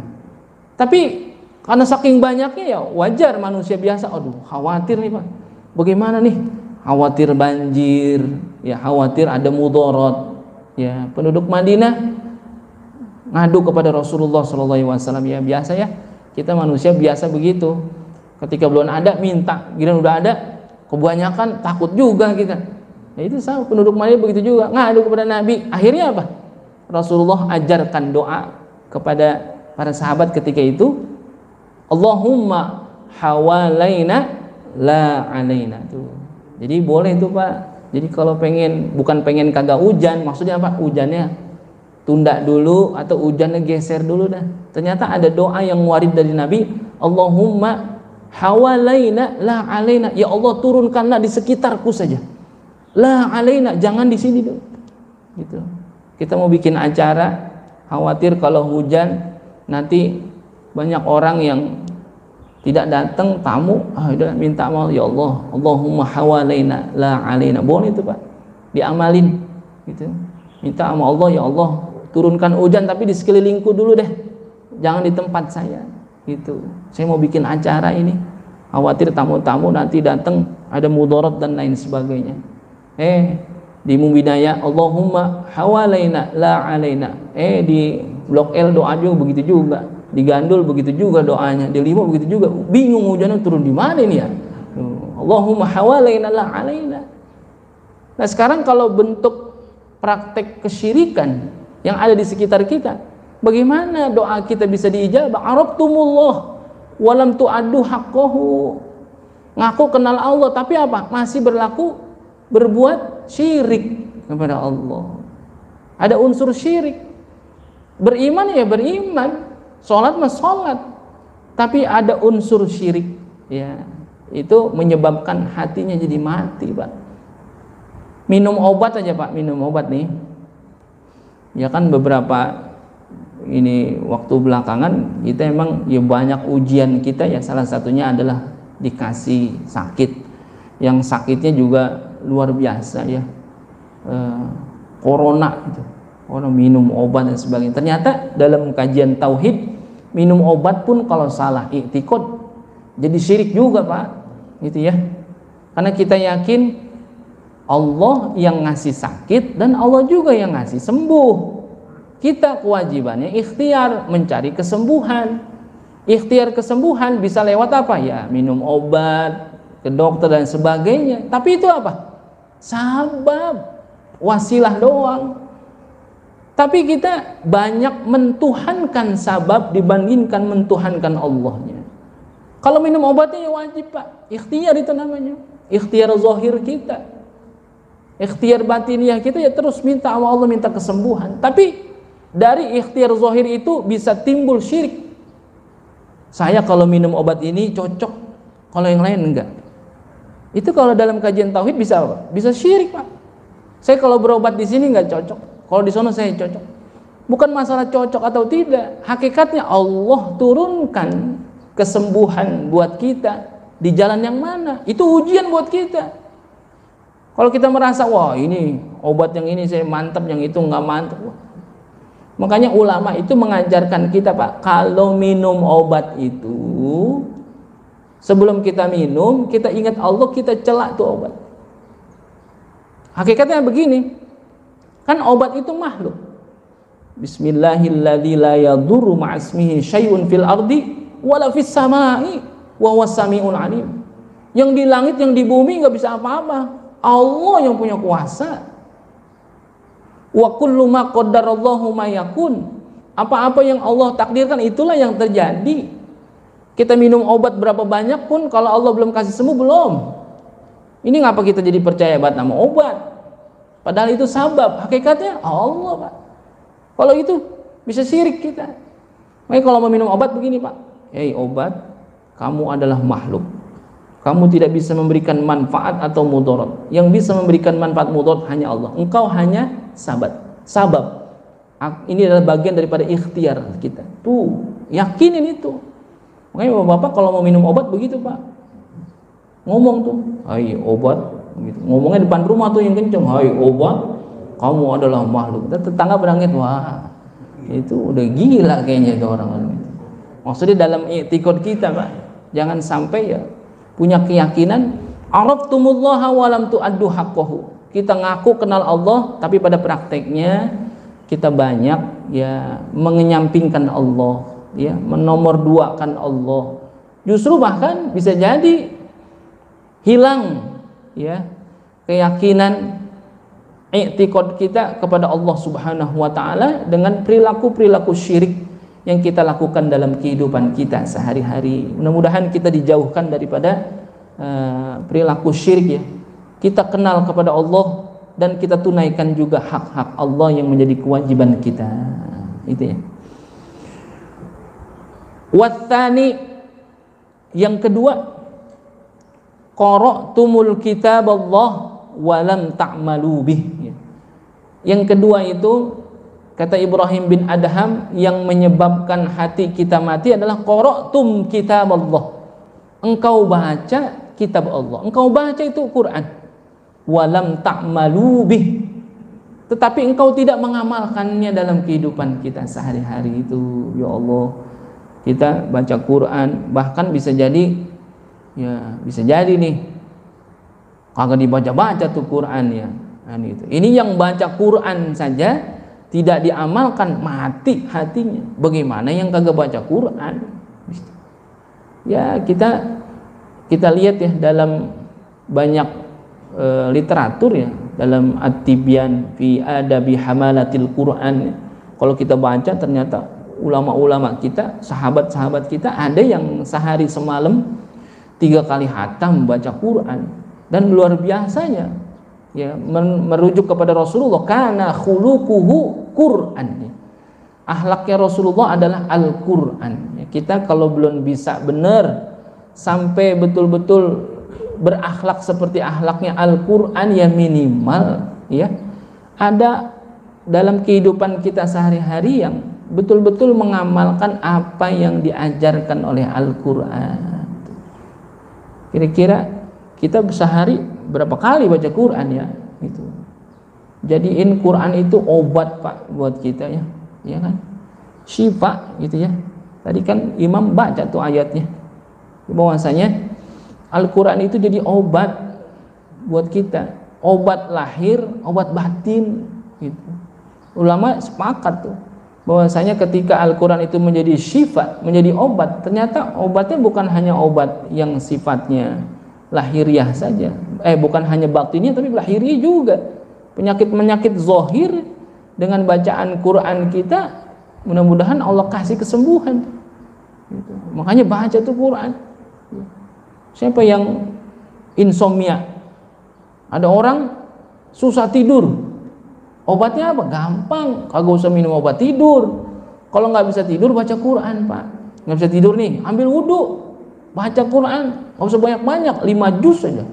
Tapi karena saking banyaknya ya wajar manusia biasa, aduh khawatir nih Pak, bagaimana nih, khawatir banjir ya, khawatir ada mudarat ya. Penduduk Madinah ngadu kepada Rasulullah SAW. Ya biasa ya, kita manusia biasa begitu. Ketika belum ada minta, giliran udah ada kebanyakan takut juga kita. Ya itu sama penduduk Madinah begitu juga, ngadu kepada Nabi. Akhirnya apa? Rasulullah ajarkan doa kepada para sahabat ketika itu, Allahumma hawalaina la alaina tuh. Jadi boleh tuh Pak. Jadi kalau bukan pengen kagak hujan, maksudnya apa? Hujannya tunda dulu atau hujannya geser dulu dah. Ternyata ada doa yang warid dari Nabi, Allahumma hawalaina la alaina. Ya Allah, turunkanlah di sekitarku saja. La alaina, jangan di sini dulu. Gitu. Kita mau bikin acara, khawatir kalau hujan nanti banyak orang yang tidak datang, tamu, udah minta maaf, ya Allah, Allahumma hawalaina la alaina. Boleh itu Pak, diamalin gitu. Minta sama Allah, ya Allah, turunkan hujan tapi di sekelilingku dulu deh, jangan di tempat saya gitu. Saya mau bikin acara ini, khawatir tamu-tamu nanti datang ada mudarat dan lain sebagainya. Di Mumbinaya, Allahumma hawalaina la alaina. Di Blok L doa juga begitu juga, di Gandul begitu juga doanya, di Lima begitu juga. Bingung hujannya turun di mana ini ya? Allahumma hawalaina la alaina. Nah sekarang kalau bentuk praktek kesyirikan yang ada di sekitar kita, bagaimana doa kita bisa diijabah? Arabtumullah walam tu'addu haqqahu. Ngaku kenal Allah tapi apa? Masih berbuat syirik kepada Allah. Ada unsur syirik. Beriman ya beriman, sholat mah sholat, tapi ada unsur syirik ya. Itu menyebabkan hatinya jadi mati Pak. Minum obat aja Pak, minum obat nih ya kan, beberapa ini waktu belakangan kita emang ya banyak ujian kita ya, salah satunya adalah dikasih sakit, yang sakitnya juga luar biasa ya, corona gitu. Orang minum obat dan sebagainya. Ternyata dalam kajian tauhid, minum obat pun kalau salah i'tiqad jadi syirik juga Pak, gitu ya. Karena kita yakin Allah yang ngasih sakit dan Allah juga yang ngasih sembuh. Kita kewajibannya ikhtiar mencari kesembuhan. Ikhtiar kesembuhan bisa lewat apa ya? Minum obat, ke dokter dan sebagainya. Tapi itu apa? Sabab, wasilah doang. Tapi kita banyak mentuhankan sabab dibandingkan mentuhankan Allahnya. Kalau minum obatnya ya wajib Pak, ikhtiar itu namanya. Ikhtiar zahir kita, ikhtiar batiniah kita ya terus minta sama Allah, minta kesembuhan. Tapi dari ikhtiar zahir itu bisa timbul syirik. Saya kalau minum obat ini cocok, kalau yang lain enggak. Itu kalau dalam kajian tauhid bisa apa? Bisa syirik Pak. Saya kalau berobat di sini nggak cocok, kalau di sana saya cocok. Bukan masalah cocok atau tidak, hakikatnya Allah turunkan kesembuhan buat kita di jalan yang mana, itu ujian buat kita. Kalau kita merasa wah ini obat yang ini saya mantap, yang itu nggak mantap. Makanya ulama itu mengajarkan kita Pak, kalau minum obat itu sebelum kita minum, kita ingat Allah, kita celak tuh obat. Hakikatnya begini, kan obat itu makhluk. Bismillahilladzi la yadurru ma'asmihi syai'un fil ardi wala fis samai wa huwas samiul alim. Yang di langit, yang di bumi nggak bisa apa-apa. Allah yang punya kuasa. Wa kullu ma qaddarallahu ma yakun. Apa-apa yang Allah takdirkan itulah yang terjadi. Kita minum obat berapa banyak pun kalau Allah belum kasih sembuh belum. Ini ngapa kita jadi percaya banget sama obat? Padahal itu sabab, hakikatnya Allah Pak. Kalau itu bisa syirik kita. Makanya kalau mau minum obat begini Pak, obat, kamu adalah makhluk. Kamu tidak bisa memberikan manfaat atau mudarat. Yang bisa memberikan manfaat mudarat hanya Allah. Engkau hanya sabab. Ini adalah bagian daripada ikhtiar kita. Tuh, yakinin itu. Makanya Bapak kalau mau minum obat begitu Pak, ngomong tuh, hai obat gitu. Ngomongnya depan rumah tuh yang kenceng, hai obat, kamu adalah makhluk. Dan tetangga berangkat, wah itu udah gila kayaknya itu orang-orang itu. Maksudnya dalam i'tiqad kita Pak, jangan sampai ya punya keyakinan arabtumullaha walam tu'addu haqqahu. Kita ngaku kenal Allah tapi pada prakteknya kita banyak ya mengenyampingkan Allah, ya menomorduakan Allah, justru bahkan bisa jadi hilang ya keyakinan i'tiqad kita kepada Allah Subhanahu wa taala dengan perilaku-perilaku syirik yang kita lakukan dalam kehidupan kita sehari-hari. Mudah-mudahan kita dijauhkan daripada perilaku syirik ya. Kita kenal kepada Allah dan kita tunaikan juga hak-hak Allah yang menjadi kewajiban kita. Itu ya. Wattani, yang kedua, qara'tumul kitab Allah wa lam ta'malu bih. Yang kedua itu kata Ibrahim bin Adham, yang menyebabkan hati kita mati adalah qara'tum kitab Allah. Engkau baca kitab Allah, engkau baca itu Quran. Walam ta'malu bih, tetapi engkau tidak mengamalkannya dalam kehidupan kita sehari-hari itu. Ya Allah, kita baca Quran, bahkan bisa jadi nih kagak dibaca-baca tuh Quran ya. Ini yang baca Quran saja tidak diamalkan, mati hatinya. Bagaimana yang kagak baca Quran? Ya kita lihat ya dalam banyak literatur ya, dalam At-Tibyan fi Adabi Hamalatil Quran. Kalau kita baca ternyata ulama-ulama kita, sahabat-sahabat kita, ada yang sehari semalam 3 kali khatam baca Quran, dan luar biasanya ya merujuk kepada Rasulullah, kana khuluquhu Quran. Akhlaknya Rasulullah adalah Al-Quran. Kita kalau belum bisa benar sampai betul-betul berakhlak seperti akhlaknya Al-Quran, ya minimal ya ada dalam kehidupan kita sehari-hari yang betul-betul mengamalkan apa yang diajarkan oleh Al-Quran. Kira-kira kita sehari berapa kali baca Quran ya? Itu. Jadiin Quran itu obat Pak buat kita ya, ya kan? Syifa gitu ya. Tadi kan Imam baca tuh ayatnya, bahwasanya Al-Quran itu jadi obat buat kita, obat lahir, obat batin gitu. Ulama sepakat tuh bahwasanya ketika Al-Quran itu menjadi syifa, menjadi obat, ternyata obatnya bukan hanya obat yang sifatnya lahiriah saja, bukan hanya batinnya tapi lahiriah juga. Penyakit-penyakit zahir dengan bacaan Quran kita, mudah-mudahan Allah kasih kesembuhan gitu. Makanya baca tuh Quran. Siapa yang insomnia? Ada orang susah tidur, obatnya apa? Gampang, kagak usah minum obat tidur. Kalau nggak bisa tidur, baca Quran Pak. Nggak bisa tidur nih, ambil wudhu, baca Quran. Nggak usah banyak-banyak, 5 juz saja.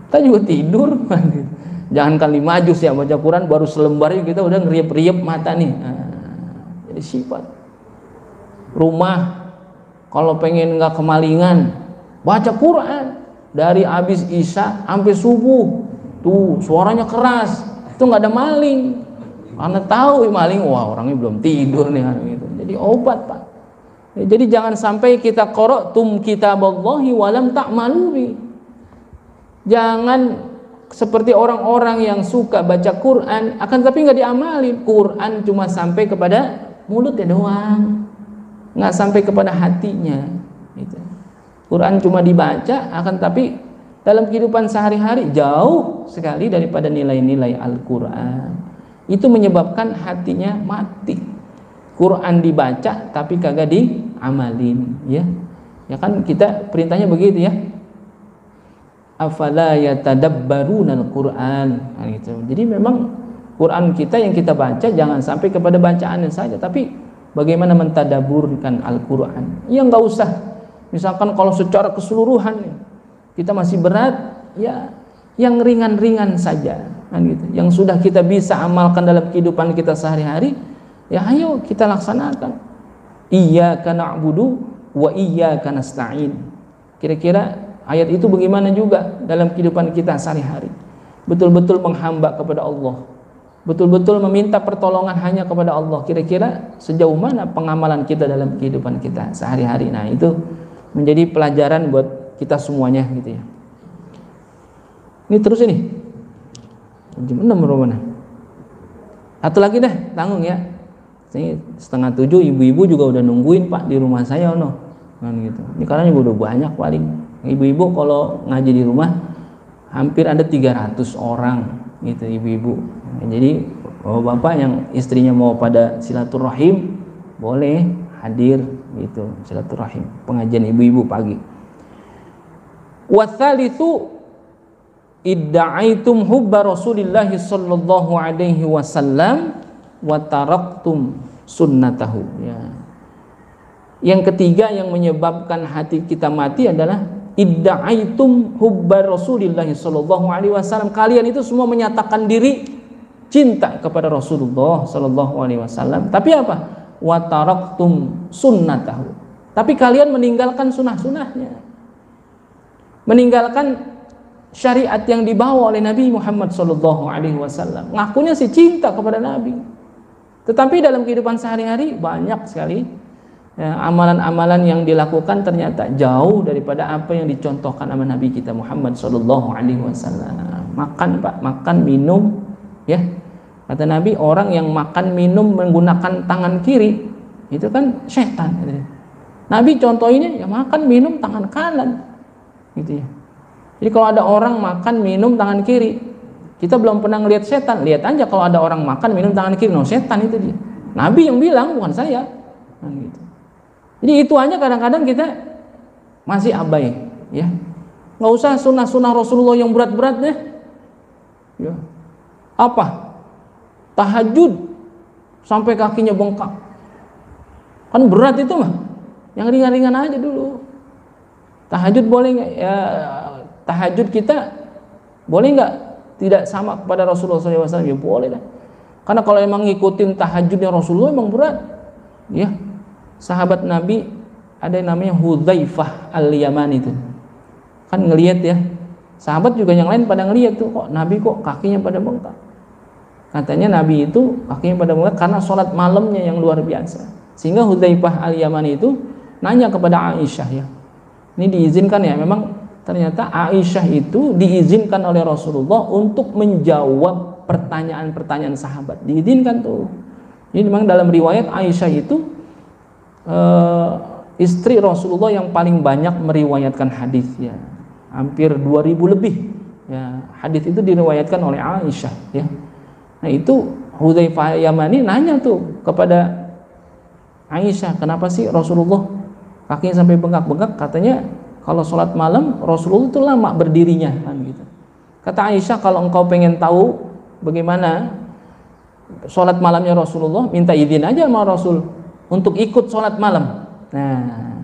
Kita juga tidur. Jangankan 5 juz ya, baca Quran baru selembar kita udah ngeriap-riap mata nih. Jadi sifat. Rumah kalau pengen nggak kemalingan, baca Quran dari habis isya sampai subuh. Tuh suaranya keras, itu nggak ada maling. Karena tahu maling, wah orangnya belum tidur nih gitu. Jadi obat Pak. Jadi jangan sampai kita qara'tum kitaballahi wa lam ta'malu bi. Jangan seperti orang-orang yang suka baca Quran akan tapi nggak diamalin. Quran cuma sampai kepada mulutnya doang, nggak sampai kepada hatinya gitu. Quran cuma dibaca akan tapi dalam kehidupan sehari-hari jauh sekali daripada nilai-nilai Al-Quran. Itu menyebabkan hatinya mati. Quran dibaca tapi kagak diamalin ya. Ya kan kita perintahnya begitu ya. Afala yatadabbarunal Quran gitu. Jadi memang Quran kita yang kita baca jangan sampai kepada bacaannya saja, tapi bagaimana mentadaburkan Al-Quran. Ya nggak usah. Misalkan kalau secara keseluruhan kita masih berat, ya yang ringan-ringan saja kan gitu. Yang sudah kita bisa amalkan dalam kehidupan kita sehari-hari, ya ayo kita laksanakan. Iyyaka na'budu wa iyyaka nasta'in. Kira-kira ayat itu bagaimana juga dalam kehidupan kita sehari-hari? Betul-betul menghamba kepada Allah, betul-betul meminta pertolongan hanya kepada Allah. Kira-kira sejauh mana pengamalan kita dalam kehidupan kita sehari-hari? Nah itu menjadi pelajaran buat kita semuanya gitu ya. Ini terus ini jam 6 mana? Satu lagi deh, tanggung ya. Ini 6:30 ibu-ibu juga udah nungguin Pak di rumah saya kan gitu. Ini karena juga udah banyak paling. Ibu-ibu kalau ngaji di rumah hampir ada 300 orang gitu ibu-ibu. Jadi bapak yang istrinya mau pada silaturahim boleh hadir gitu, silaturahim pengajian ibu-ibu pagi. Watsalitsu idda'aitum hubba Rasulillah sallallahu alaihi wasallam wa taraktum sunnatahu ya. Yang ketiga yang menyebabkan hati kita mati adalah idda'aitum hubba Rasulillah sallallahu alaihi wasallam. Kalian itu semua menyatakan diri cinta kepada Rasulullah sallallahu alaihi wasallam. Tapi apa? Wa taraktum sunnatahu. Tapi kalian meninggalkan sunnah-sunnahnya. Meninggalkan syariat yang dibawa oleh Nabi Muhammad sallallahu alaihi wasallam. Ngakunya sih cinta kepada Nabi. Tetapi dalam kehidupan sehari-hari banyak sekali ya, amalan-amalan yang dilakukan ternyata jauh daripada apa yang dicontohkan sama Nabi kita Muhammad sallallahu alaihi wasallam. Makan Pak, makan minum ya. Kata Nabi, orang yang makan minum menggunakan tangan kiri itu kan setan gitu. Nabi contohnya ya makan minum tangan kanan gitu ya. Jadi kalau ada orang makan minum tangan kiri, kita belum pernah ngelihat setan, lihat aja kalau ada orang makan minum tangan kiri, setan itu dia. Nabi yang bilang, bukan saya. Nah, gitu. Jadi itu aja kadang-kadang kita masih abai, ya. Nggak usah sunnah-sunnah Rasulullah yang berat-berat deh. Ya. Apa? Tahajud sampai kakinya bengkak. Kan berat itu mah. Yang ringan-ringan aja dulu. Tahajud boleh nggak? Ya, tahajud kita boleh nggak tidak sama kepada Rasulullah SAW? Ya boleh lah. Karena kalau emang ngikutin tahajudnya Rasulullah emang berat. Ya, sahabat Nabi ada yang namanya Hudzaifah al-Yamani itu. Kan ngelihat ya. Sahabat juga yang lain pada ngelihat tuh, kok Nabi kok kakinya pada bengkak. Katanya Nabi itu kakinya pada bengkak karena sholat malamnya yang luar biasa. Sehingga Hudzaifah al-Yamani itu nanya kepada Aisyah ya. Ini diizinkan ya, memang ternyata Aisyah itu diizinkan oleh Rasulullah untuk menjawab pertanyaan-pertanyaan sahabat. Diizinkan tuh. Jadi memang dalam riwayat Aisyah itu istri Rasulullah yang paling banyak meriwayatkan hadis ya. Hampir 2000 lebih. Ya, hadis itu diriwayatkan oleh Aisyah ya. Nah, itu Hudzaifah Yamani nanya tuh kepada Aisyah, kenapa sih Rasulullah kakinya sampai bengkak-bengkak? Katanya kalau sholat malam Rasulullah itu lama berdirinya kan gitu. Kata Aisyah, kalau engkau pengen tahu bagaimana sholat malamnya Rasulullah, minta izin aja sama Rasul untuk ikut sholat malam. Nah,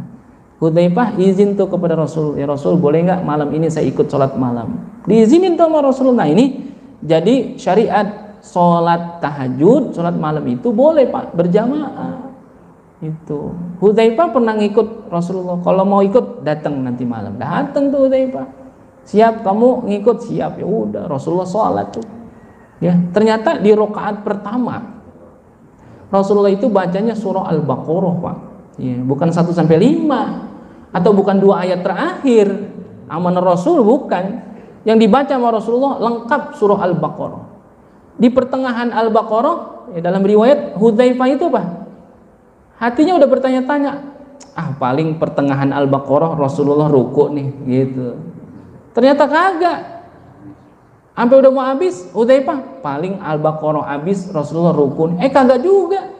Hudzaifah izin tuh kepada Rasul, ya Rasul boleh nggak malam ini saya ikut sholat malam? Diizinin tuh sama Rasul. Nah ini jadi syariat sholat tahajud, sholat malam itu boleh Pak berjamaah. Itu Hudzaifah pernah ngikut Rasulullah, kalau mau ikut datang nanti malam, datang tuh Hudzaifah, siap kamu ngikut, siap, ya udah Rasulullah sholat tuh ya. Ternyata di rakaat pertama Rasulullah itu bacanya surah Al-Baqarah Pak ya, bukan 1 sampai 5 atau bukan 2 ayat terakhir amanah Rasul, bukan. Yang dibaca sama Rasulullah lengkap surah Al-Baqarah. Di pertengahan Al-Baqarah ya, dalam riwayat Hudzaifah itu Pak, hatinya udah bertanya-tanya, paling pertengahan Al-Baqarah Rasulullah ruku nih gitu. Ternyata kagak. Sampai udah mau habis Hudzaifah, paling Al-Baqarah habis Rasulullah ruku. Kagak juga.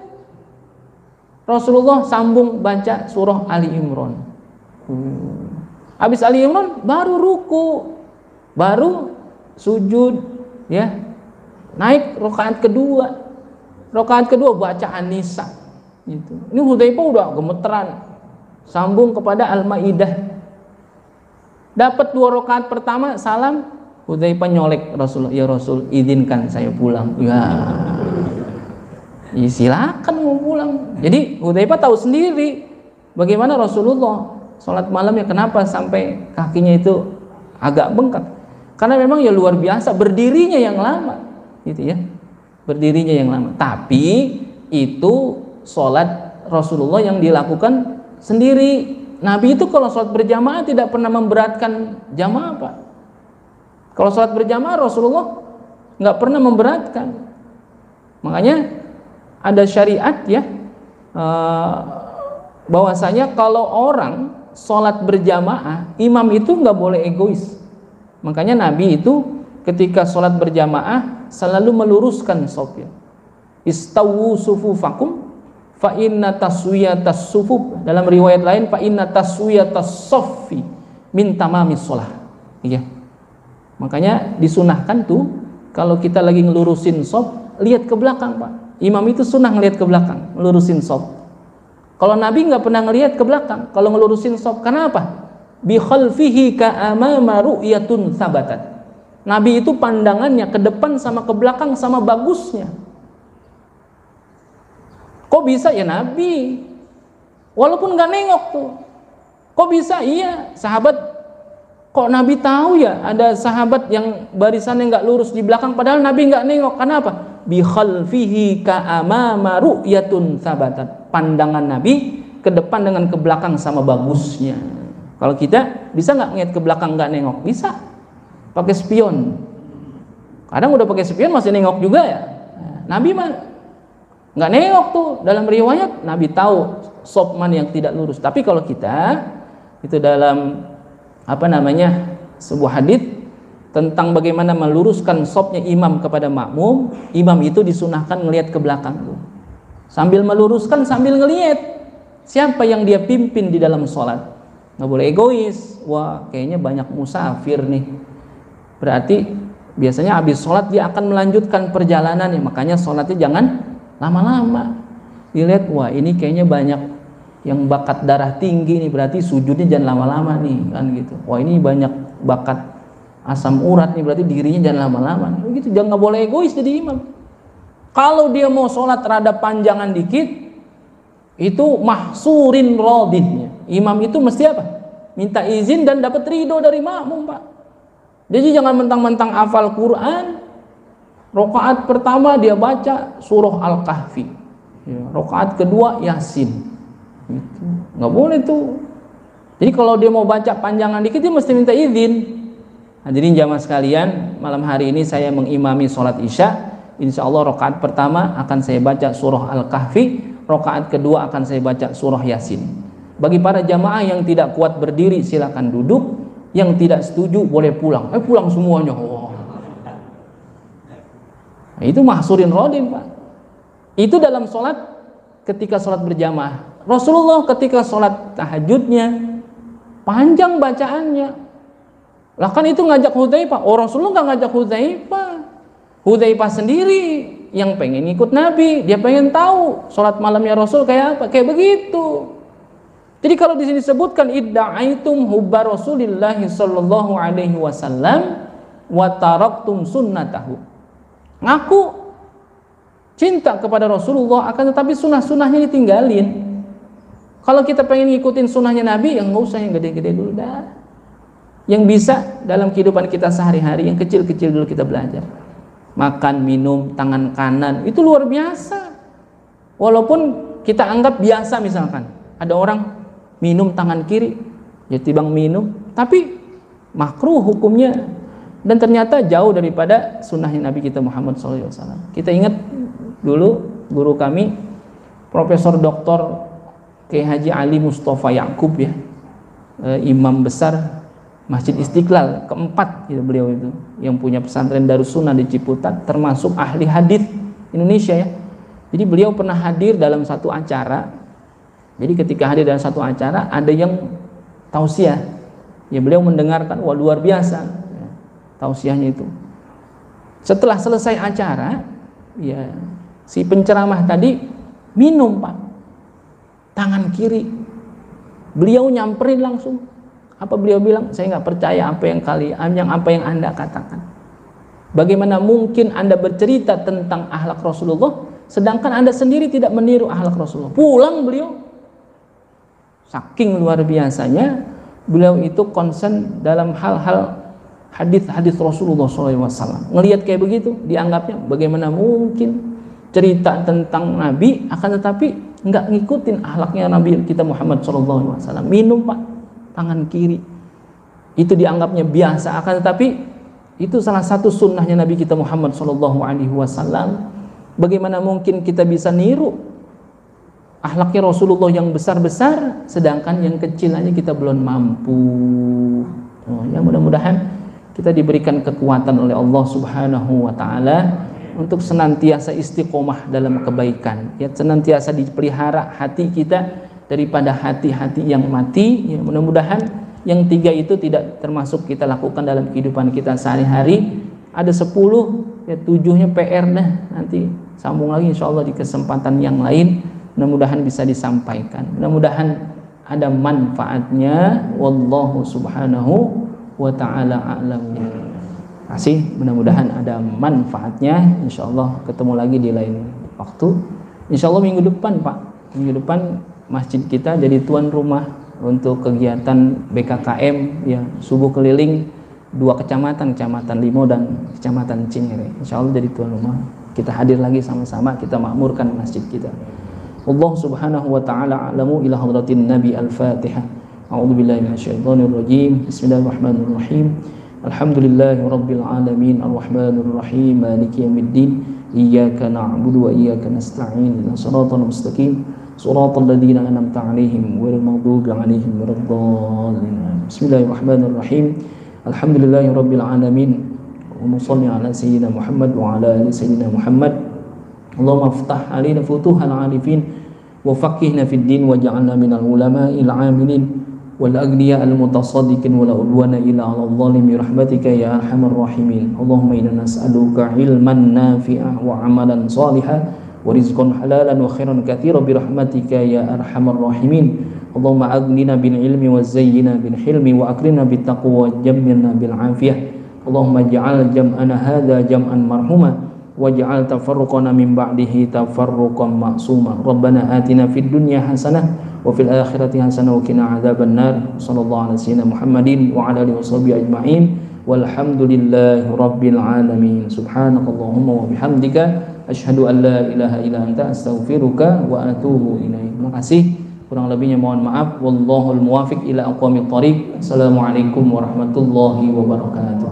Rasulullah sambung baca surah Ali Imran. Habis Ali Imran baru ruku, baru sujud ya. Naik rakaat kedua. Rakaat kedua baca An-Nisa. Gitu. Ini Hudzaifah udah gemeteran, sambung kepada Al-Maidah. Dapat 2 rakaat pertama salam, Hudzaifah nyolek Rasulullah, ya Rasul izinkan saya pulang. Ya silakan mau pulang. Jadi Hudzaifah tahu sendiri bagaimana Rasulullah sholat malamnya, kenapa sampai kakinya itu agak bengkak. Karena memang ya luar biasa berdirinya yang lama gitu ya, berdirinya yang lama. Tapi itu sholat Rasulullah yang dilakukan sendiri. Nabi itu kalau sholat berjamaah tidak pernah memberatkan jamaah Pak. Kalau sholat berjamaah Rasulullah nggak pernah memberatkan. Makanya ada syariat ya, bahwasanya kalau orang sholat berjamaah, imam itu nggak boleh egois. Makanya Nabi itu ketika sholat berjamaah selalu meluruskan shofnya. Istawu sufufakum fa inna taswiyatas sufuf, dalam riwayat lain fa inna taswiyatas soffi min tamamis sholah. Iya. Makanya disunahkan tuh kalau kita lagi ngelurusin shof, lihat ke belakang, Pak. Imam itu sunnah ngelihat ke belakang, ngelurusin shof. Kalau Nabi nggak pernah ngelihat ke belakang kalau ngelurusin shof. Karena apa? Bi khalfihi ka'amama ru'yatun sabatat. Nabi itu pandangannya ke depan sama ke belakang sama bagusnya. Kok bisa ya Nabi? Walaupun nggak nengok tuh. Kok bisa? Iya, sahabat. Kok Nabi tahu ya ada sahabat yang barisannya nggak lurus di belakang, padahal Nabi nggak nengok. Kenapa? Bi khalfihi ka'amama ru'yatun sabatat. Pandangan Nabi ke depan dengan ke belakang sama bagusnya. Kalau kita bisa nggak ngeliat ke belakang nggak nengok? Bisa. Pakai spion. Kadang udah pakai spion masih nengok juga ya. Nabi mah nggak nengok tuh. Dalam riwayat Nabi tahu shaf mana yang tidak lurus. Tapi kalau kita itu dalam sebuah hadits tentang bagaimana meluruskan shafnya imam kepada makmum, imam itu disunahkan ngelihat ke belakang tuh. Sambil meluruskan sambil ngelihat siapa yang dia pimpin di dalam sholat. Nggak boleh egois. Wah, kayaknya banyak musafir nih, berarti biasanya habis sholat dia akan melanjutkan perjalanan ya. Makanya sholatnya jangan lama-lama. Dilihat, wah ini kayaknya banyak yang bakat darah tinggi nih, berarti sujudnya jangan lama-lama nih, kan gitu. Wah ini banyak bakat asam urat nih, berarti dirinya jangan lama-lama. Gitu, jangan, nggak boleh egois jadi imam. Kalau dia mau sholat rada panjangan dikit, itu mahsurin radihnya. Imam itu mesti apa? Minta izin dan dapat ridho dari makmum, Pak. Jadi jangan mentang-mentang hafal Quran, rakaat pertama dia baca surah Al-Kahfi, rakaat kedua Yasin. Gitu. Nggak boleh tuh. Jadi kalau dia mau baca panjangan dikit dia mesti minta izin. Hadirin jamaah sekalian, malam hari ini saya mengimami sholat isya. Insya Allah rakaat pertama akan saya baca surah Al-Kahfi, rakaat kedua akan saya baca surah Yasin. Bagi para jamaah yang tidak kuat berdiri silakan duduk, yang tidak setuju boleh pulang. Pulang semuanya. Oh. Nah, itu mahsurin rodin, Pak. Itu dalam sholat ketika sholat berjamaah. Rasulullah ketika sholat tahajudnya panjang bacaannya. Lah kan itu ngajak Hudzaifah. Oh, Rasulullah nggak ngajak Hudzaifah. Hudzaifah sendiri yang pengen ikut Nabi. Dia pengen tahu sholat malamnya Rasul kayak apa. Kayak begitu. Jadi kalau di sini disebutkan idda'aitum hubba Rasulillah sallallahu alaihi wasallam wa taraktum sunnatahu. Ngaku cinta kepada Rasulullah, akan tetapi sunnah-sunnahnya ditinggalin. Kalau kita pengen ngikutin sunnahnya Nabi, yang nggak usah yang gede-gede dulu dah. Yang bisa dalam kehidupan kita sehari-hari, yang kecil-kecil dulu kita belajar. Makan, minum, tangan kanan, itu luar biasa. Walaupun kita anggap biasa, misalkan ada orang minum tangan kiri, ya timbang minum, tapi makruh hukumnya. Dan ternyata jauh daripada sunnahnya Nabi kita Muhammad SAW. Kita ingat dulu guru kami, Profesor Dr. Kiai Haji Ali Mustafa Ya'qub ya, imam besar Masjid Istiqlal keempat gitu, beliau itu yang punya pesantren Darussunnah di Ciputat, termasuk ahli hadis Indonesia ya. Jadi beliau pernah hadir dalam satu acara. Jadi ketika hadir dalam satu acara ada yang tausiah ya, beliau mendengarkan, wah luar biasa ya, tausiahnya itu. Setelah selesai acara ya, si penceramah tadi minum, Pak, tangan kiri. Beliau nyamperin langsung. Apa beliau bilang? Saya nggak percaya apa yang Anda katakan. Bagaimana mungkin Anda bercerita tentang akhlak Rasulullah sedangkan Anda sendiri tidak meniru akhlak Rasulullah? Pulang beliau. Saking luar biasanya beliau itu concern dalam hal-hal hadis-hadis Rasulullah SAW. Ngelihat kayak begitu, dianggapnya bagaimana mungkin cerita tentang Nabi akan tetapi nggak ngikutin akhlaknya Nabi kita Muhammad SAW. Minum, Pak, tangan kiri. Itu dianggapnya biasa, akan tetapi itu salah satu sunnahnya Nabi kita Muhammad SAW. Bagaimana mungkin kita bisa niru akhlaknya Rasulullah yang besar-besar, sedangkan yang kecil aja kita belum mampu. Ya mudah-mudahan kita diberikan kekuatan oleh Allah Subhanahu wa taala untuk senantiasa istiqomah dalam kebaikan, ya, senantiasa dipelihara hati kita daripada hati-hati yang mati. Ya, mudah-mudahan yang 3 itu tidak termasuk kita lakukan dalam kehidupan kita sehari-hari. Ada 10, ya 7-nya PR dah, nanti sambung lagi insyaallah di kesempatan yang lain. Mudah-mudahan bisa disampaikan, mudah-mudahan ada manfaatnya. Wallahu subhanahu wa ta'ala a'lam. Masih mudah-mudahan ada manfaatnya. Insyaallah ketemu lagi di lain waktu. Insyaallah minggu depan Pak, minggu depan masjid kita jadi tuan rumah untuk kegiatan BKKM, ya, subuh keliling 2 kecamatan, Kecamatan Limo dan Kecamatan Cinere. Insyaallah jadi tuan rumah, kita hadir lagi sama-sama, kita makmurkan masjid kita. Allah subhanahu wa ta'ala a'lamu. Ila hadratin Nabi al-Fatihah. A'udzubillahi minasyaitonir rajim. Bismillahirrahmanirrahim. Alhamdulillahi rabbil alamin. Arrahmanir rahim. Maliki yaumiddin. Iyyaka na'budu wa iyyaka nasta'in. Ihdinas siratal mustaqim. Siratal ladzina an'amta 'alaihim ghairil maghdubi 'alaihim waladdallin. Bismillahirrahmanirrahim. Alhamdulillahi rabbil alamin. Allahumma shalli ala sayyidina Muhammad wa ala ali sayyidina Muhammad. Allahumma aftah alaina futuhal arifin wa faqihna fid din waj'alna minal ulama'il 'amilin wal aghniya al mutasaddiqin wa la udwana illa 'alal zalimin rahmatika ya arhamar rahimin. Allahumma inna nas'aluka ilman nafi'an wa 'amalan shalihan wa rizqan halalan wa khairan katsiran bi rahmatika ya arhamar rahimin. Allahumma aghnina bil ilmi wa zayyina bil hilmi wa akrimna bit taqwa wa jammilna bil afiyah. Allahumma ij'al jam'ana hadza jam'an marhuma waj'al tafarruqana min ba'dihi tafarruqan ma'suma. Rabbana atina fid dunya hasanah wa fil akhirati hasanah wa qina adzabannar. Sallallahu alaihi wasallam Muhammadin wa ala alihi washabihi ajma'in. Walhamdulillahi rabbil alamin. Subhanakallahumma wa bihamdika asyhadu an la ilaha illa anta astaghfiruka wa atubu ilaik. Terima kasih. Kurang lebihnya mohon maaf. Wallahul muwaffiq ila aqwamit thoriq. Assalamualaikum warahmatullahi wabarakatuh.